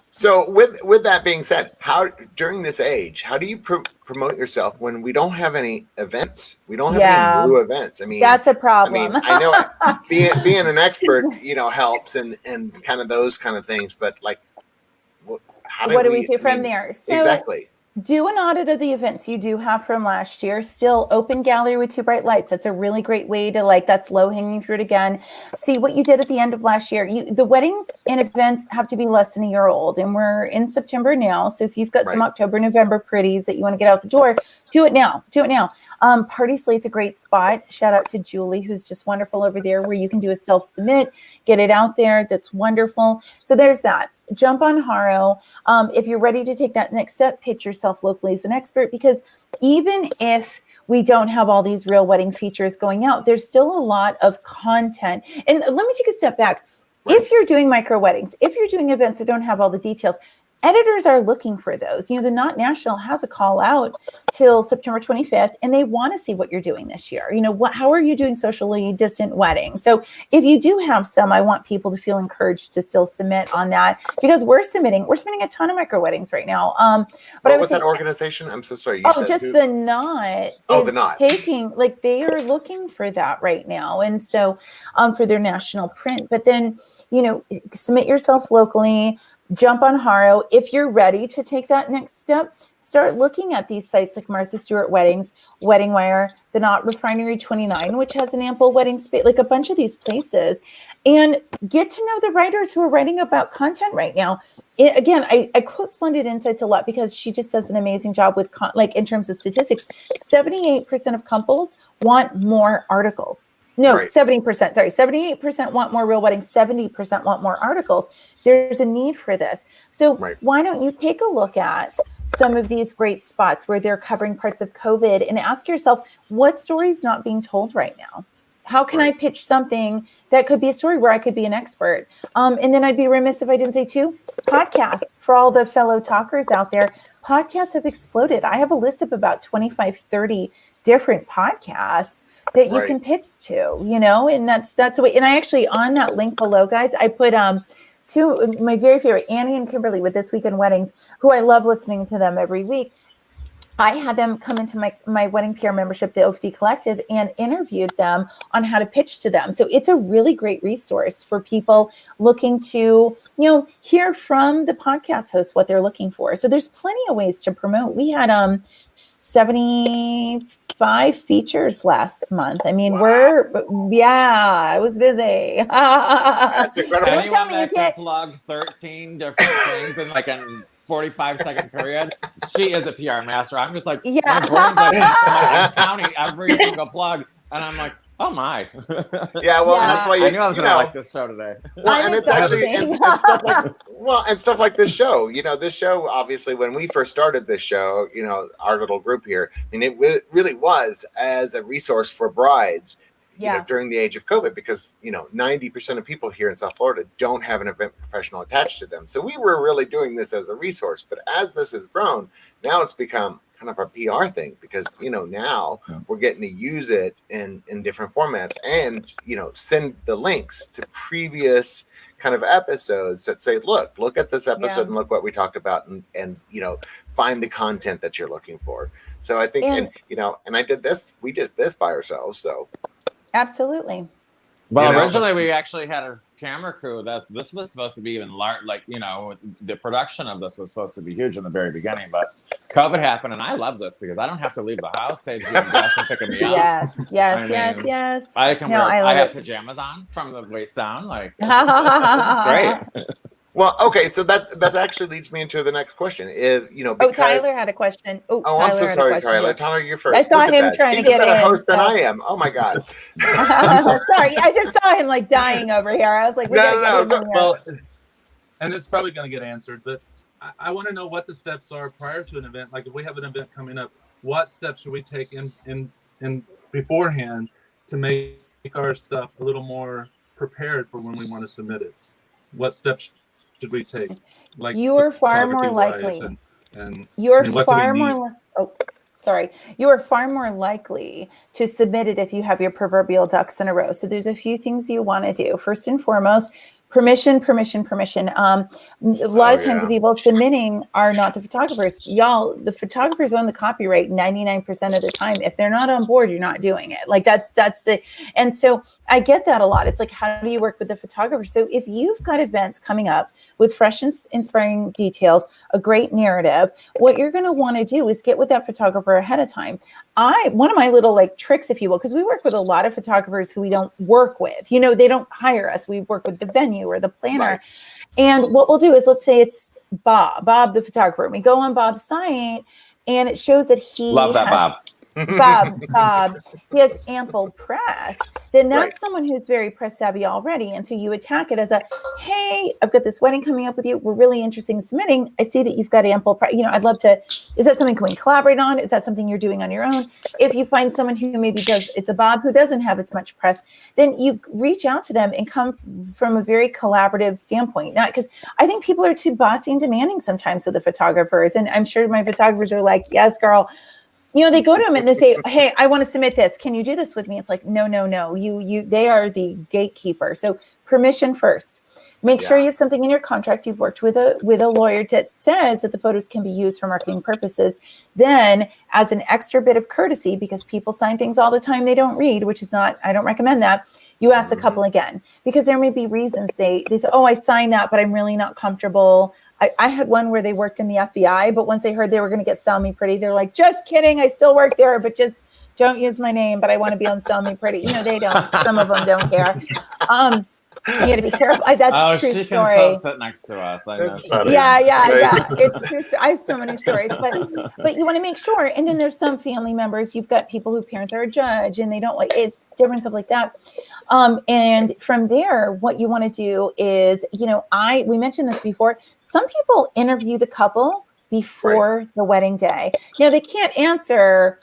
[SPEAKER 1] So with that being said, how during this age, how do you promote yourself when we don't have any events? We don't have any new events. I mean,
[SPEAKER 5] that's a problem.
[SPEAKER 1] I know being an expert, helps and kind of those kind of things, but like, what do we do
[SPEAKER 5] from there? So,
[SPEAKER 1] exactly.
[SPEAKER 5] Do an audit of the events you do have from last year. Still open gallery with 2 bright lights. That's a really great way to that's low hanging fruit again. See what you did at the end of last year. The weddings and events have to be less than a year old. And we're in September now. So if you've got some October, November pretties that you want to get out the door, do it now. Party Slate's a great spot. Shout out to Julie, who's just wonderful over there, where you can do a self-submit, get it out there. That's wonderful. So there's that. Jump on Haro. If you're ready to take that next step, pitch yourself locally as an expert, because even if we don't have all these real wedding features going out, there's still a lot of content. And let me take a step back. If you're doing micro weddings, if you're doing events that don't have all the details, editors are looking for those. The Not National has a call out till September 25th, and they want to see what you're doing this year. How are you doing socially distant weddings? So if you do have some, I want people to feel encouraged to still submit on that, because we're submitting a ton of micro weddings right now.
[SPEAKER 1] What was that organization? I'm so sorry. You said
[SPEAKER 5] just
[SPEAKER 1] who?
[SPEAKER 5] the Knot.
[SPEAKER 1] The Knot.
[SPEAKER 5] Taking, like, they are looking for that right now, and so for their national print. But then submit yourself locally. Jump on Haro. If you're ready to take that next step, start looking at these sites like Martha Stewart Weddings, Wedding Wire, the Knot Refinery 29, which has an ample wedding space, like a bunch of these places, and get to know the writers who are writing about content right now. Again, I quote Splendid Insights a lot because she just does an amazing job with, in terms of statistics, 78% of couples want more articles. No, right. 70%, sorry, 78% want more real weddings, 70% want more articles. There's a need for this. So why don't you take a look at some of these great spots where they're covering parts of COVID and ask yourself, what story is not being told right now? How can I pitch something that could be a story where I could be an expert? And then I'd be remiss if I didn't say too, podcasts. For all the fellow talkers out there, podcasts have exploded. I have a list of about 25, 30 different podcasts that you can pitch to, and that's the way. And I actually, on that link below, guys, I put two of my very favorite, Annie and Kimberly with This Week in Weddings, who I love listening to them every week. I had them come into my wedding PR membership, the OFD Collective, and interviewed them on how to pitch to them. So it's a really great resource for people looking to, hear from the podcast host what they're looking for. So there's plenty of ways to promote. We had 75 features last month. I mean, I was busy.
[SPEAKER 1] That's incredible.
[SPEAKER 3] Anyone that can plug 13 different things in like a 45-second period, she is a PR master. I'm just like, my brain's like, I'm counting every single plug, and I'm like, oh my.
[SPEAKER 1] That's why
[SPEAKER 3] I knew I was going to like this show today.
[SPEAKER 1] Well, and it's actually and stuff like and stuff like this show. This show, obviously, when we first started this show, our little group here, I mean, it really was as a resource for brides. During the age of COVID, because 90% of people here in South Florida don't have an event professional attached to them. So we were really doing this as a resource. But as this has grown, now it's become kind of a PR thing, because now we're getting to use it in different formats, and send the links to previous kind of episodes that say, look at this episode and look what we talked about, and find the content that you're looking for. So I think and we did this by ourselves, so.
[SPEAKER 5] Absolutely.
[SPEAKER 3] Well, originally we actually had a camera crew. This was supposed to be even large. The production of this was supposed to be huge in the very beginning, but COVID happened, and I love this because I don't have to leave the house. Saves you and Josh from picking me up.
[SPEAKER 5] Yes.
[SPEAKER 3] I can wear. I have pajamas on from the waist down. This is great.
[SPEAKER 1] Well, okay, so that actually leads me into the next question. Because
[SPEAKER 5] Tyler had a question.
[SPEAKER 1] I'm so sorry, Tyler. Tyler, you're first.
[SPEAKER 5] I saw him trying to get in.
[SPEAKER 1] He's a better host than I am. Oh my God.
[SPEAKER 5] I'm so sorry. I just saw him dying over here. I was like,
[SPEAKER 4] well, and it's probably going to get answered, but I want to know what the steps are prior to an event. Like if we have an event coming up, what steps should we take in beforehand to make our stuff a little more prepared for when we want to submit it? What steps should we take? Like
[SPEAKER 5] you are far more likely. You are far more likely to submit it if you have your proverbial ducks in a row. So there's a few things you want to do. First and foremost, permission. A lot of times the people submitting are not the photographers. Y'all, the photographers own the copyright 99% of the time. If they're not on board, you're not doing it. That's the, and so I get that a lot. It's like, how do you work with the photographer? So if you've got events coming up with fresh and inspiring details, a great narrative, what you're going to want to do is get with that photographer ahead of time. One of my little tricks, if you will, because we work with a lot of photographers who we don't work with, they don't hire us. We work with the venue or the planner. Right. And what we'll do is, let's say it's Bob, the photographer. We go on Bob's site and it shows that he
[SPEAKER 3] love that Bob.
[SPEAKER 5] Bob, he has ample press. Then that's someone who's very press savvy already. And so you attack it as hey, I've got this wedding coming up with you. We're really interested in submitting. I see that you've got ample press. I'd love to Is that something can we collaborate on? Is that something you're doing on your own? If you find someone who maybe it's a Bob who doesn't have as much press, then you reach out to them and come from a very collaborative standpoint. Not because I think people are too bossy and demanding sometimes of the photographers. And I'm sure my photographers are like, yes, girl. They go to them and they say, hey, I want to submit this. Can you do this with me? It's like, no. They are the gatekeeper. So permission first. Make sure you have something in your contract. You've worked with a lawyer that says that the photos can be used for marketing purposes. Then as an extra bit of courtesy, because people sign things all the time they don't read, which is not, I don't recommend that. You ask the couple again, because there may be reasons they say, oh, I signed that, but I'm really not comfortable. I had one where they worked in the FBI, but once they heard they were going to get Sell Me Pretty, they're like, just kidding. I still work there, but just don't use my name, but I want to be on Sell Me Pretty. They don't, some of them don't care. You got to be careful. That's a true
[SPEAKER 3] she
[SPEAKER 5] story.
[SPEAKER 3] can sit next to us. I know.
[SPEAKER 5] Yeah. It's true. I have so many stories, but you want to make sure. And then there's some family members. You've got people whose parents are a judge, and they don't like. It's different stuff like that. And from there, what you want to do is, we mentioned this before. Some people interview the couple before the wedding day. They can't answer,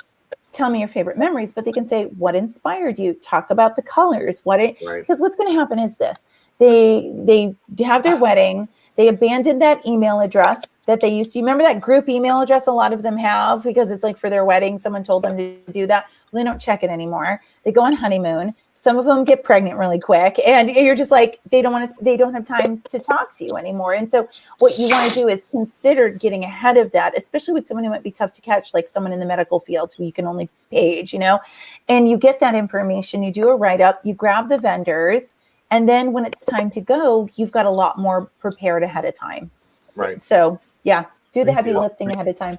[SPEAKER 5] tell me your favorite memories, but they can say, what inspired you? Talk about the colors. Because what's going to happen is this. They have their wedding. They abandoned that email address that they used to. Remember that group email address a lot of them have because it's like for their wedding, someone told them to do that. Well, they don't check it anymore. They go on honeymoon. Some of them get pregnant really quick, and you're just like, they don't have time to talk to you anymore. And so what you want to do is consider getting ahead of that, especially with someone who might be tough to catch, like someone in the medical field who you can only page, and you get that information, you do a write-up, you grab the vendors, and then when it's time to go, you've got a lot more prepared ahead of time.
[SPEAKER 1] Right.
[SPEAKER 5] So do the heavy lifting ahead of time.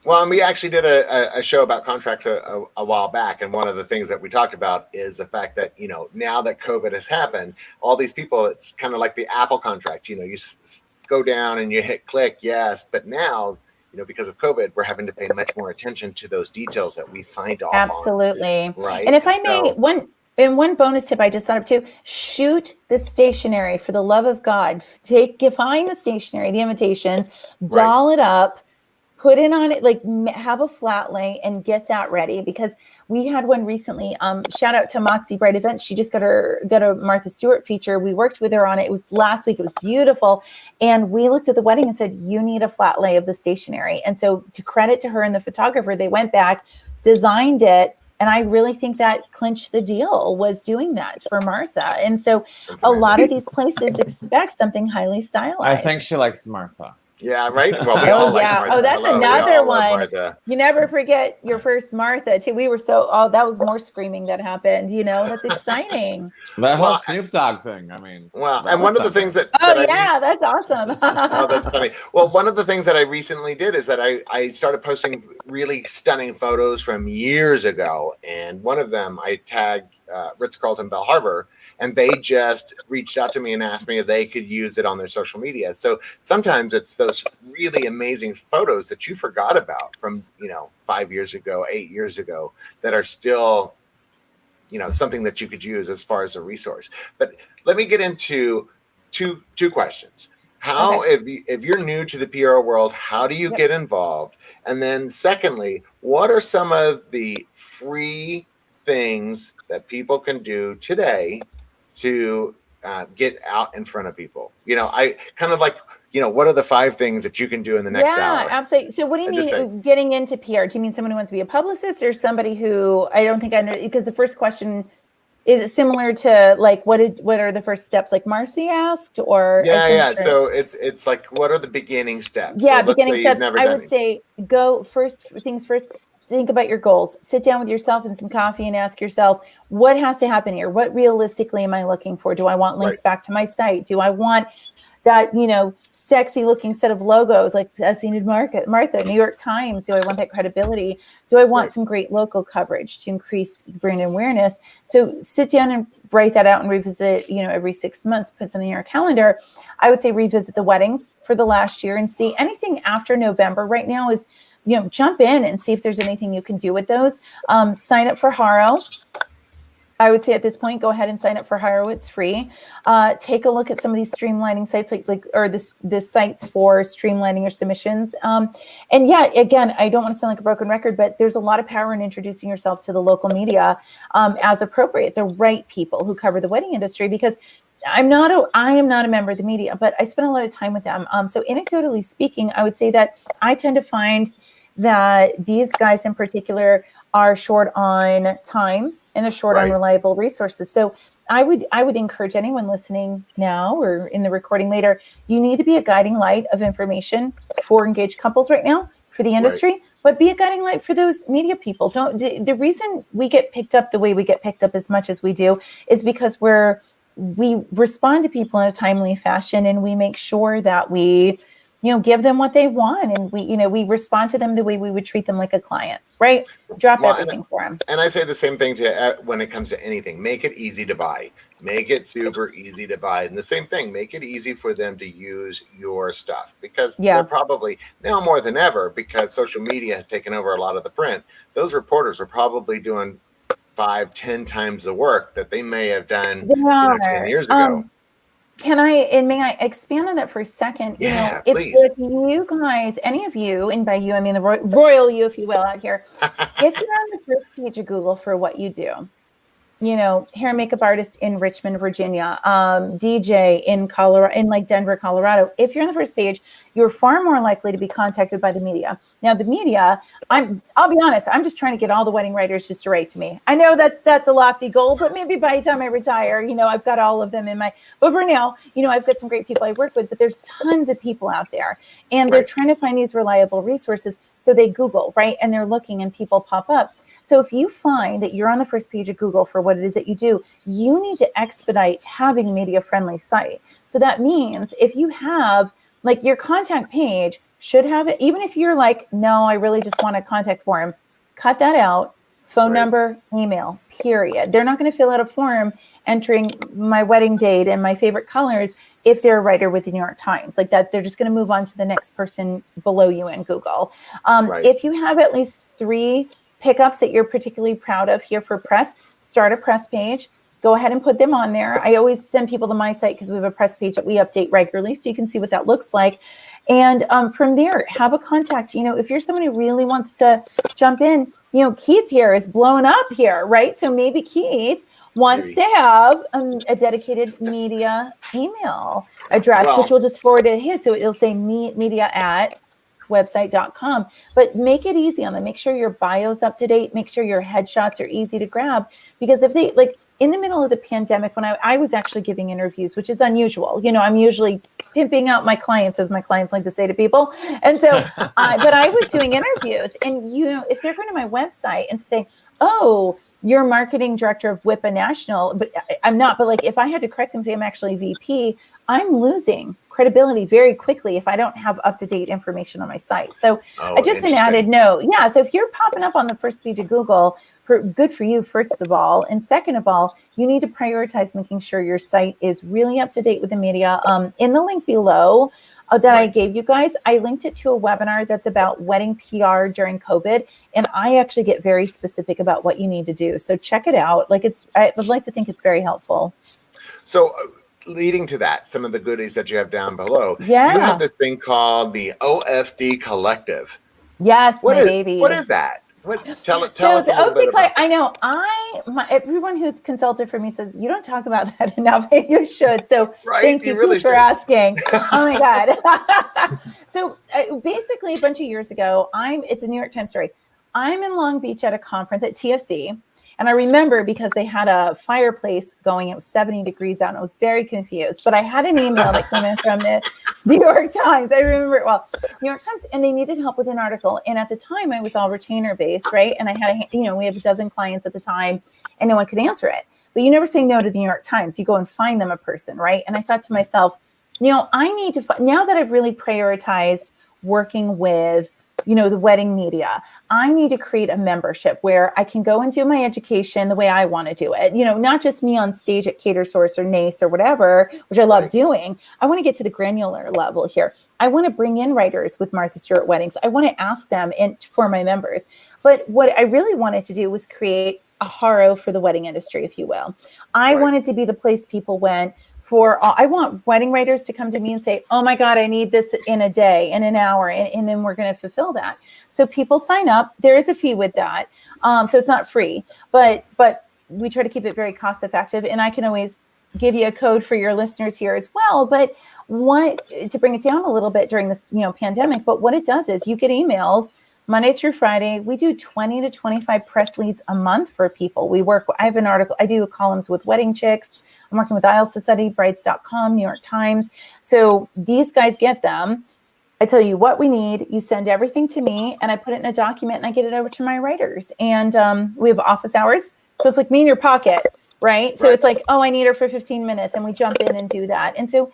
[SPEAKER 1] Well, and we actually did a show about contracts a while back. And one of the things that we talked about is the fact that, now that COVID has happened, all these people, it's kind of like the Apple contract, you go down and you hit click, yes. But now, because of COVID, we're having to pay much more attention to those details that we signed off on.
[SPEAKER 5] Absolutely.
[SPEAKER 1] Right.
[SPEAKER 5] And if I may, one bonus tip I just thought of too, shoot the stationery for the love of God. Find the stationery, the invitations, doll it up, put it on it, like have a flat lay and get that ready, because we had one recently. Shout out to Moxie Bright Events. She just got a Martha Stewart feature. We worked with her on it. It was last week. It was beautiful. And we looked at the wedding and said, you need a flat lay of the stationery. And so to credit to her and the photographer, they went back, designed it. And I really think that clinched the deal, was doing that for Martha. And so a lot of these places expect something highly stylized.
[SPEAKER 3] I think she likes Martha.
[SPEAKER 1] Yeah, right. Well, we all like Martha.
[SPEAKER 5] That's
[SPEAKER 1] Hello.
[SPEAKER 5] another one. You never forget your first Martha too. We were that was more screaming that happened. That's exciting.
[SPEAKER 3] That whole Snoop Dogg thing. I mean,
[SPEAKER 1] and one of the things that
[SPEAKER 5] that's awesome.
[SPEAKER 1] Oh, that's funny. Well, one of the things that I recently did is that I started posting really stunning photos from years ago, and one of them I tagged Ritz-Carlton Bell Harbor, and they just reached out to me and asked me if they could use it on their social media. So sometimes it's those really amazing photos that you forgot about from 5 years ago, 8 years ago, that are still something that you could use as far as a resource. But let me get into two questions. How, if you're new to the PR world, how do you get involved? And then secondly, what are some of the free things that people can do today to get out in front of people? I kind of like, what are the 5 things that you can do in the next hour?
[SPEAKER 5] Yeah, absolutely. So what do you mean getting into PR? Do you mean someone who wants to be a publicist, or somebody who, I don't think I know, because the first question, is it similar to like, what are the first steps, like Marci asked, or?
[SPEAKER 1] Yeah. So it's like, what are the beginning steps?
[SPEAKER 5] Yeah,
[SPEAKER 1] so
[SPEAKER 5] beginning steps. I would say go first things first. Think about your goals. Sit down with yourself and some coffee and ask yourself, what has to happen here? What realistically am I looking for? Do I want links back to my site? Do I want that, sexy looking set of logos like as seen in Martha, New York Times? Do I want that credibility? Do I want some great local coverage to increase brand awareness? So sit down and write that out and revisit, every 6 months, put something in your calendar. I would say revisit the weddings for the last year and see anything after November right now is, jump in and see if there's anything you can do with those. Sign up for Haro. I would say at this point, go ahead and sign up for Hire. It's free. Take a look at some of these streamlining sites, or this sites for streamlining your submissions. And yeah, again, I don't want to sound like a broken record, but there's a lot of power in introducing yourself to the local media as appropriate, the right people who cover the wedding industry, because I am not a member of the media, but I spend a lot of time with them. So anecdotally speaking, I would say that I tend to find that these guys in particular are short on time and they're short on reliable resources. So I would encourage anyone listening now or in the recording later, you need to be a guiding light of information for engaged couples right now, for the industry, but be a guiding light for those media people. The reason we get picked up the way we get picked up as much as we do is because we respond to people in a timely fashion, and we make sure that we, give them what they want, and we respond to them the way we would treat them like a client, right? Drop everything for them.
[SPEAKER 1] And I say the same thing when it comes to anything. Make it easy to buy. Make it super easy to buy. And the same thing, make it easy for them to use your stuff, because they're probably now more than ever, because social media has taken over a lot of the print. Those reporters are probably doing 5-10 times the work that they may have done 10 years ago.
[SPEAKER 5] May I expand on that for a second?
[SPEAKER 1] Yeah,
[SPEAKER 5] please. If you guys, any of you, and by you I mean the royal you, if you will, out here, if you're on the first page of Google for what you do, hair and makeup artist in Richmond, Virginia, DJ in Colorado, in like Denver, Colorado. If you're on the first page, you're far more likely to be contacted by the media. Now, the media, I'll be honest, I'm just trying to get all the wedding writers just to write to me. I know that's a lofty goal, but maybe by the time I retire, I've got all of them but for now, I've got some great people I work with, but there's tons of people out there, and they're trying to find these reliable resources. So they Google, right? And they're looking and people pop up. So if you find that you're on the first page of Google for what it is that you do, you need to expedite having a media-friendly site. So that means if you have, like, your contact page should have it, even if you're like, no, I really just want a contact form, cut that out. Phone number, email, period. They're not going to fill out a form entering my wedding date and my favorite colors if they're a writer with the New York Times. Like that, they're just going to move on to the next person below you in Google. If you have at least 3 pickups that you're particularly proud of here for press, start a press page, go ahead and put them on there. I always send people to my site because we have a press page that we update regularly, so you can see what that looks like. And from there, have a contact. If you're someone who really wants to jump in, Keith here is blowing up here, right? So maybe Keith wants to have a dedicated media email address, which we'll just forward to his. So it'll say media@website.com, but make it easy on them. Make sure your bio's up to date. Make sure your headshots are easy to grab, because if they in the middle of the pandemic, when I was actually giving interviews, which is unusual, I'm usually pimping out my clients, as my clients like to say to people. And so, but I was doing interviews, and if they're going to my website and say, oh, you're marketing director of WIPA National, but I'm not, but if I had to correct them, say I'm actually VP, I'm losing credibility very quickly if I don't have up-to-date information on my site. So just an added note. Yeah. So if you're popping up on the first page of Google, good for you, first of all. And second of all, you need to prioritize making sure your site is really up to date with the media. In the link below that I gave you guys, I linked it to a webinar that's about wedding PR during COVID. And I actually get very specific about what you need to do. So check it out. I would like to think it's very helpful.
[SPEAKER 1] So leading to that, some of the goodies that you have down below, you have this thing called the OFD Collective.
[SPEAKER 5] Yes, baby.
[SPEAKER 1] What is that? Tell us a little bit about
[SPEAKER 5] I know everyone who's consulted for me says you don't talk about that enough, and you should. So thank you really for asking. Oh my God. So basically, a bunch of years ago, it's a New York Times story. I'm in Long Beach at a conference at TSC. And I remember because they had a fireplace going, it was 70 degrees out, and I was very confused. But I had an email that came in from the New York Times. I remember it well. New York Times, and they needed help with an article. And at the time, I was all retainer based, right? And I had we have a dozen clients at the time, and no one could answer it. But you never say no to the New York Times. You go and find them a person, right? And I thought to myself, I need to now that I've really prioritized working with the wedding media, I need to create a membership where I can go and do my education the way I want to do it. Not just me on stage at CaterSource or NACE or whatever, which I love doing. I want to get to the granular level here. I want to bring in writers with Martha Stewart Weddings. I want to ask them for my members. But what I really wanted to do was create a haro for the wedding industry, if you will. I
[SPEAKER 1] Right.
[SPEAKER 5] wanted to be the place people went for. I want wedding writers to come to me and say, oh my God, I need this in a day, in an hour. And then we're going to fulfill that. So people sign up. There is a fee with that. So it's not free, but we try to keep it very cost effective. And I can always give you a code for your listeners here as well. But what, to bring it down a little bit during this, pandemic, but what it does is you get emails Monday through Friday. We do 20 to 25 press leads a month for people. I have an article, I do columns with Wedding Chicks. I'm working with IELTS Society, Brides.com, New York Times. So these guys get them. I tell you what we need. You send everything to me and I put it in a document and I get it over to my writers. And we have office hours. So it's like me in your pocket, right? So it's like, oh, I need her for 15 minutes and we jump in and do that. And so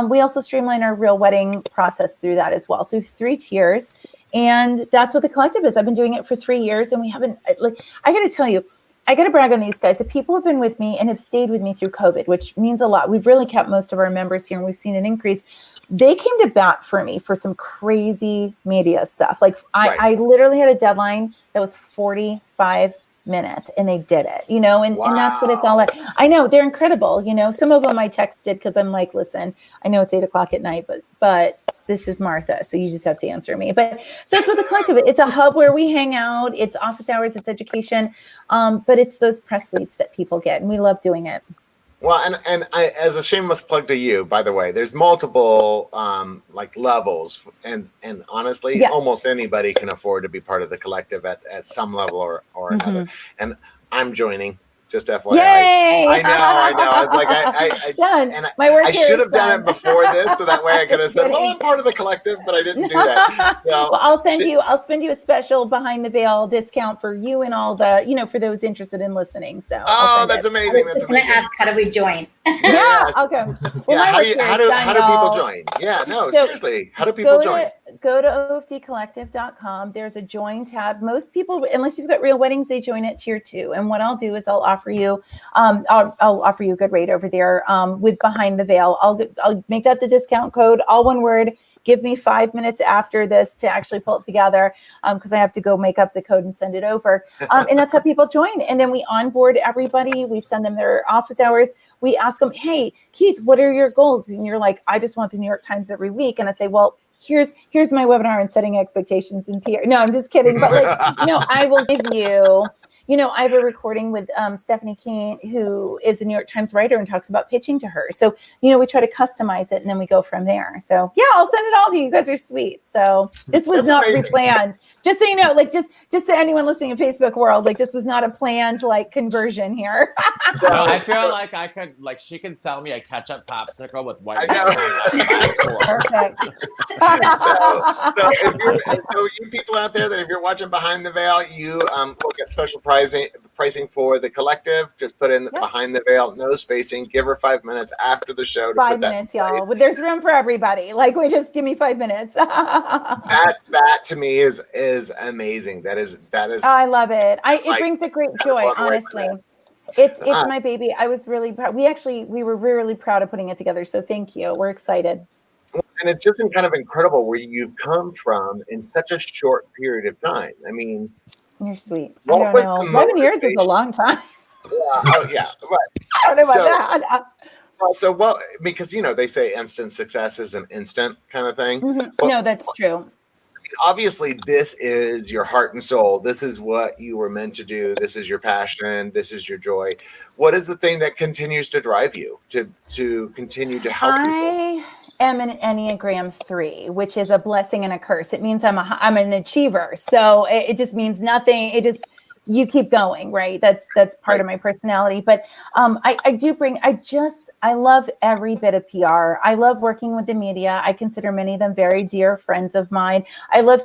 [SPEAKER 5] we also streamline our real wedding process through that as well. So 3 tiers. And that's what the collective is. I've been doing it for 3 years and we haven't, I got to tell you, I got to brag on these guys. The people have been with me and have stayed with me through COVID, which means a lot. We've really kept most of our members here and we've seen an increase. They came to bat for me for some crazy media stuff. Like I literally had a deadline that was 45 minutes and they did it, and that's what it's all at. I know they're incredible. Some of them I texted because I'm like, listen, I know it's 8:00 at night, but this is Martha. So you just have to answer me. But so it's with the collective. It's a hub where we hang out. It's office hours, it's education. But it's those press leads that people get and we love doing it.
[SPEAKER 1] Well, and I, as a shameless plug to you, by the way, there's multiple levels, and honestly, almost anybody can afford to be part of the collective at some level or another. And I'm joining. Just FYI.
[SPEAKER 5] Yay!
[SPEAKER 1] I know. I was like, I
[SPEAKER 5] done.
[SPEAKER 1] And
[SPEAKER 5] my work
[SPEAKER 1] I should have done it before this, so that way I could have said, "Well, I'm part of the collective," but I didn't do that. So
[SPEAKER 5] well, I'll send you a special behind the veil discount for you and all the, for those interested in listening. So
[SPEAKER 1] that's amazing. That's
[SPEAKER 2] I'm going to ask, how do we join?
[SPEAKER 5] Okay. Well,
[SPEAKER 1] how do people join? Yeah, no, seriously. How do people join?
[SPEAKER 5] Go to OFDcollective.com. There's a join tab. Most people, unless you've got real weddings, they join at tier 2. And what I'll do is I'll offer you a good rate over there with Behind the Veil. I'll make that the discount code, all one word. Give me 5 minutes after this to actually pull it together because I have to go make up the code and send it over. And that's how people join. And then we onboard everybody. We send them their office hours. We ask them, hey, Keith, what are your goals? And you're like, I just want the New York Times every week. And I say, well, here's my webinar on setting expectations in PR. No, I'm just kidding. But I will give you, I have a recording with Stephanie King, who is a New York Times writer and talks about pitching to her. So, we try to customize it and then we go from there. So yeah, I'll send it all to you. You guys are sweet. So this was not pre-planned. Just so you know, just to anyone listening in Facebook world, this was not a planned conversion here.
[SPEAKER 3] So I feel like I could, she can sell me a ketchup popsicle with white.
[SPEAKER 5] Perfect.
[SPEAKER 1] So you people out there that if you're watching Behind the Veil, you will get special pricing for the collective. Just put in Behind the Veil, no spacing. Give her 5 minutes after the show to
[SPEAKER 5] 5 minutes, y'all. But there's room for everybody. We just give me 5 minutes.
[SPEAKER 1] that to me is amazing. That is. Oh,
[SPEAKER 5] I love it. It brings a great joy, honestly. It's my baby. I was really proud. We were really proud of putting it together. So thank you. We're excited.
[SPEAKER 1] And it's just kind of incredible where you've come from in such a short period of time. I mean,
[SPEAKER 5] you're sweet. I don't know. 11 years is a long time.
[SPEAKER 1] Yeah. Right.
[SPEAKER 5] I don't know about that.
[SPEAKER 1] So because they say instant success is an instant kind of thing.
[SPEAKER 5] Mm-hmm. No, that's true.
[SPEAKER 1] Obviously, this is your heart and soul. This is what you were meant to do. This is your passion. This is your joy. What is the thing that continues to drive you to continue to help people?
[SPEAKER 5] I am an Enneagram 3, which is a blessing and a curse. It means I'm an achiever. So it just means nothing. You keep going, right? That's part of my personality. But I love every bit of PR. I love working with the media. I consider many of them very dear friends of mine. I love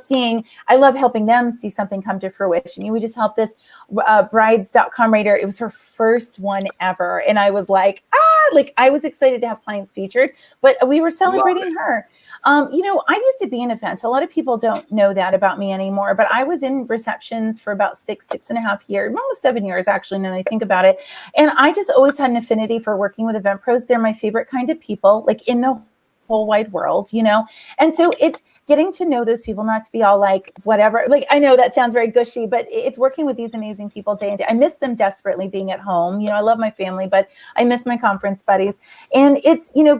[SPEAKER 5] helping them see something come to fruition. We just helped this brides.com writer. It was her first one ever. And I was I was excited to have clients featured, but we were celebrating her. I used to be in events. A lot of people don't know that about me anymore, but I was in receptions for about 6.5 years, almost 7 years, actually, now that I think about it. And I just always had an affinity for working with event pros. They're my favorite kind of people, in the whole wide world, you know? And so it's getting to know those people, not to be all like, whatever. Like, I know that sounds very gushy, but it's working with these amazing people day and day. I miss them desperately being at home. You know, I love my family, but I miss my conference buddies. And it's, you know,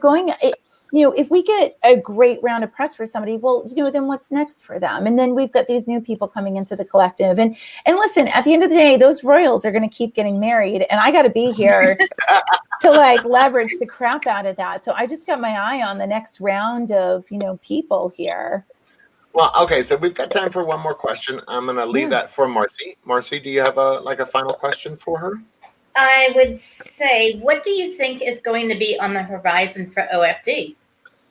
[SPEAKER 5] if we get a great round of press for somebody, well, you know, then what's next for them? And then we've got these new people coming into the collective. And listen, at the end of the day, those royals are going to keep getting married, and I got to be here to like leverage the crap out of that. So I just got my eye on the next round of, you know, people here.
[SPEAKER 1] Well, okay, so we've got time for one more question. I'm going to leave that for Marci. Marci, do you have a final question for her?
[SPEAKER 2] I would say, what do you think is going to be on the horizon for OFD?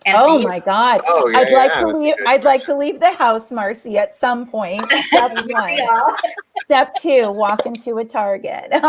[SPEAKER 2] And
[SPEAKER 5] Oh
[SPEAKER 2] for you?
[SPEAKER 5] my God.
[SPEAKER 1] Oh, yeah,
[SPEAKER 5] I'd like
[SPEAKER 1] yeah,
[SPEAKER 5] to
[SPEAKER 1] that's a
[SPEAKER 5] leave.
[SPEAKER 1] good
[SPEAKER 5] I'd like
[SPEAKER 1] question.
[SPEAKER 5] to leave the house, Marci, at some point. Step one.
[SPEAKER 2] Yeah.
[SPEAKER 5] Step two, walk into a Target. No.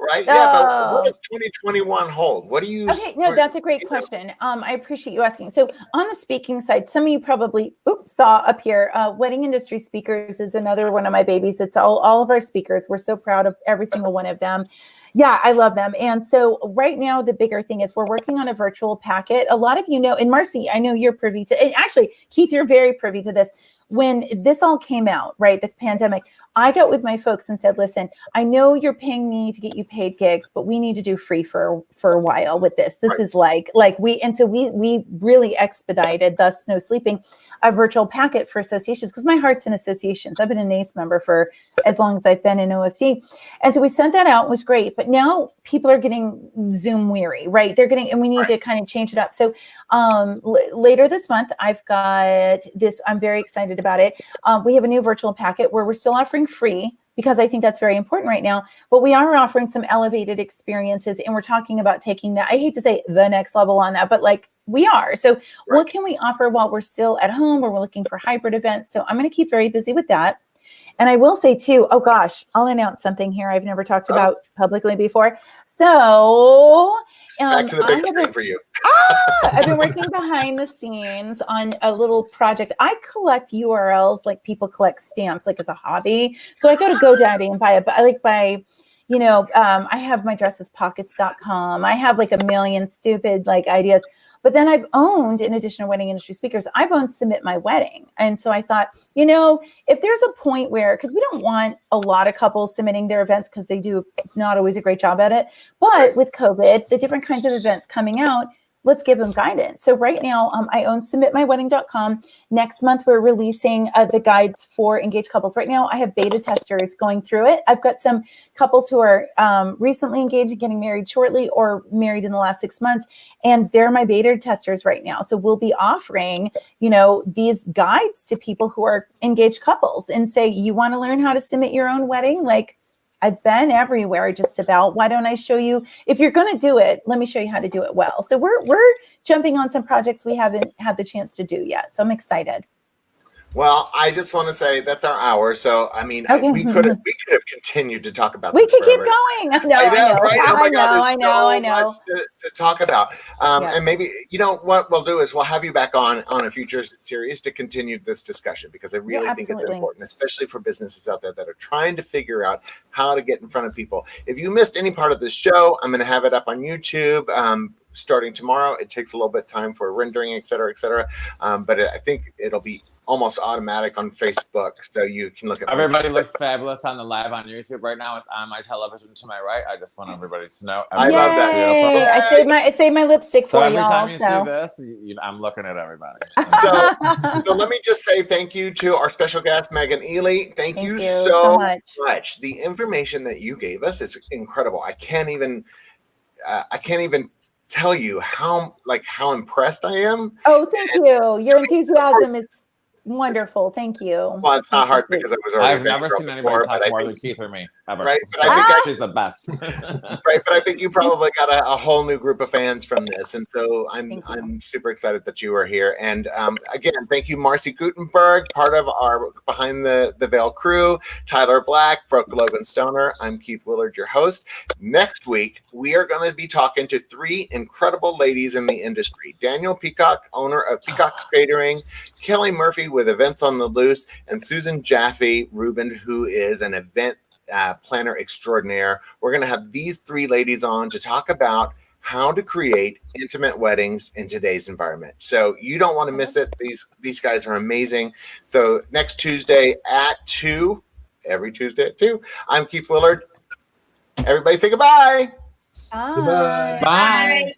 [SPEAKER 1] Right? Yeah, but
[SPEAKER 5] Oh.
[SPEAKER 1] what does 2021 hold? What do you?
[SPEAKER 5] Okay, no, that's a great question. I appreciate you asking. So on the speaking side, some of you probably saw up here, Wedding Industry Speakers is another one of my babies. It's all of our speakers. We're so proud of every single one of them. Yeah, I love them. And so right now, the bigger thing is we're working on a virtual packet. A lot of you know, and Marci, I know you're privy to, and actually, Keith, you're very privy to this. When this all came out, right, the pandemic, I got with my folks and said, listen, I know you're paying me to get you paid gigs, but we need to do free for a while with this. This is like we really expedited, thus no sleeping, a virtual packet for associations, because my heart's in associations. I've been an ACE member for as long as I've been in OFD. And so we sent that out, it was great. But now people are getting Zoom weary, right? And we need to kind of change it up. So later this month, I've got this, I'm very excited about it. We have a new virtual packet where we're still offering free, because I think that's very important right now, but we are offering some elevated experiences, and we're talking about taking that, I hate to say the next level on that, but like we are. So what can we offer while we're still at home, or we're looking for hybrid events? So I'm going to keep very busy with that. And I will say too, oh gosh, I'll announce something here I've never talked about publicly before. So
[SPEAKER 1] back to the big screen for you.
[SPEAKER 5] I've been working behind the scenes on a little project. I collect URLs like people collect stamps, like as a hobby. So I go to GoDaddy and buy it, but I like buy, you know, I have my dressespockets.com. I have like a million stupid like ideas. But then I've owned, in addition to Wedding Industry Speakers, I've owned Submit My Wedding. And so I thought, you know, if there's a point where, because we don't want a lot of couples submitting their events because they do not always a great job at it. But with COVID, the different kinds of events coming out, let's give them guidance. So right now, I own submitmywedding.com. Next month, we're releasing the guides for engaged couples. Right now, I have beta testers going through it. I've got some couples who are recently engaged and getting married shortly, or married in the last 6 months, and they're my beta testers right now. So we'll be offering, you know, these guides to people who are engaged couples and say, you want to learn how to submit your own wedding? Like, I've been everywhere just about. Why don't I show you? If you're going to do it, let me show you how to do it well. So we're jumping on some projects we haven't had the chance to do yet. So I'm excited.
[SPEAKER 1] Well, I just want to say that's our hour. So, I mean, we could have continued to talk about
[SPEAKER 5] We
[SPEAKER 1] this
[SPEAKER 5] could keep
[SPEAKER 1] forever.
[SPEAKER 5] going. No, I know.
[SPEAKER 1] Right? Oh my God,
[SPEAKER 5] I know.
[SPEAKER 1] Much to talk about. And maybe, you know, what we'll do is we'll have you back on a future series to continue this discussion, because I really think it's important, especially for businesses out there that are trying to figure out how to get in front of people. If you missed any part of this show, I'm going to have it up on YouTube starting tomorrow. It takes a little bit of time for rendering, et cetera, et cetera. But I think it'll be almost automatic on Facebook, so you can look at.
[SPEAKER 3] Everybody looks fabulous on the live on YouTube right now. It's on my television to my right. I just want everybody to know.
[SPEAKER 1] I love that.
[SPEAKER 3] Beautiful.
[SPEAKER 5] I saved my lipstick for
[SPEAKER 3] every
[SPEAKER 5] y'all.
[SPEAKER 3] Every time you see this, I'm looking at everybody.
[SPEAKER 1] So let me just say thank you to our special guest, Meghan Ely. Thank you so much. The information that you gave us is incredible. I can't even tell you how impressed I am.
[SPEAKER 5] Oh, thank you. Your enthusiasm is wonderful. Thank you.
[SPEAKER 1] Well, it's not hard because I was already.
[SPEAKER 3] I've never seen anybody talk more than Keith or me ever.
[SPEAKER 1] Right, but
[SPEAKER 3] I think she's the best.
[SPEAKER 1] Right, but I think you probably got a whole new group of fans from this, and so I'm super excited that you are here. And again, thank you, Marci Guttenberg, part of our Behind the Veil crew, Tyler Black, Brooke, Logan Stoner. I'm Keith Willard, your host. Next week, we are going to be talking to 3 incredible ladies in the industry: Daniel Peacock, owner of Peacock's Catering; Kelly Murphy with Events on the Loose; and Susan Jaffe Rubin, who is an event planner extraordinaire. We're going to have these 3 ladies on to talk about how to create intimate weddings in today's environment. So you don't want to miss it. These guys are amazing. So next Tuesday at 2, every Tuesday at 2, I'm Keith Willard. Everybody say goodbye.
[SPEAKER 5] Bye.
[SPEAKER 4] Goodbye.
[SPEAKER 3] Bye.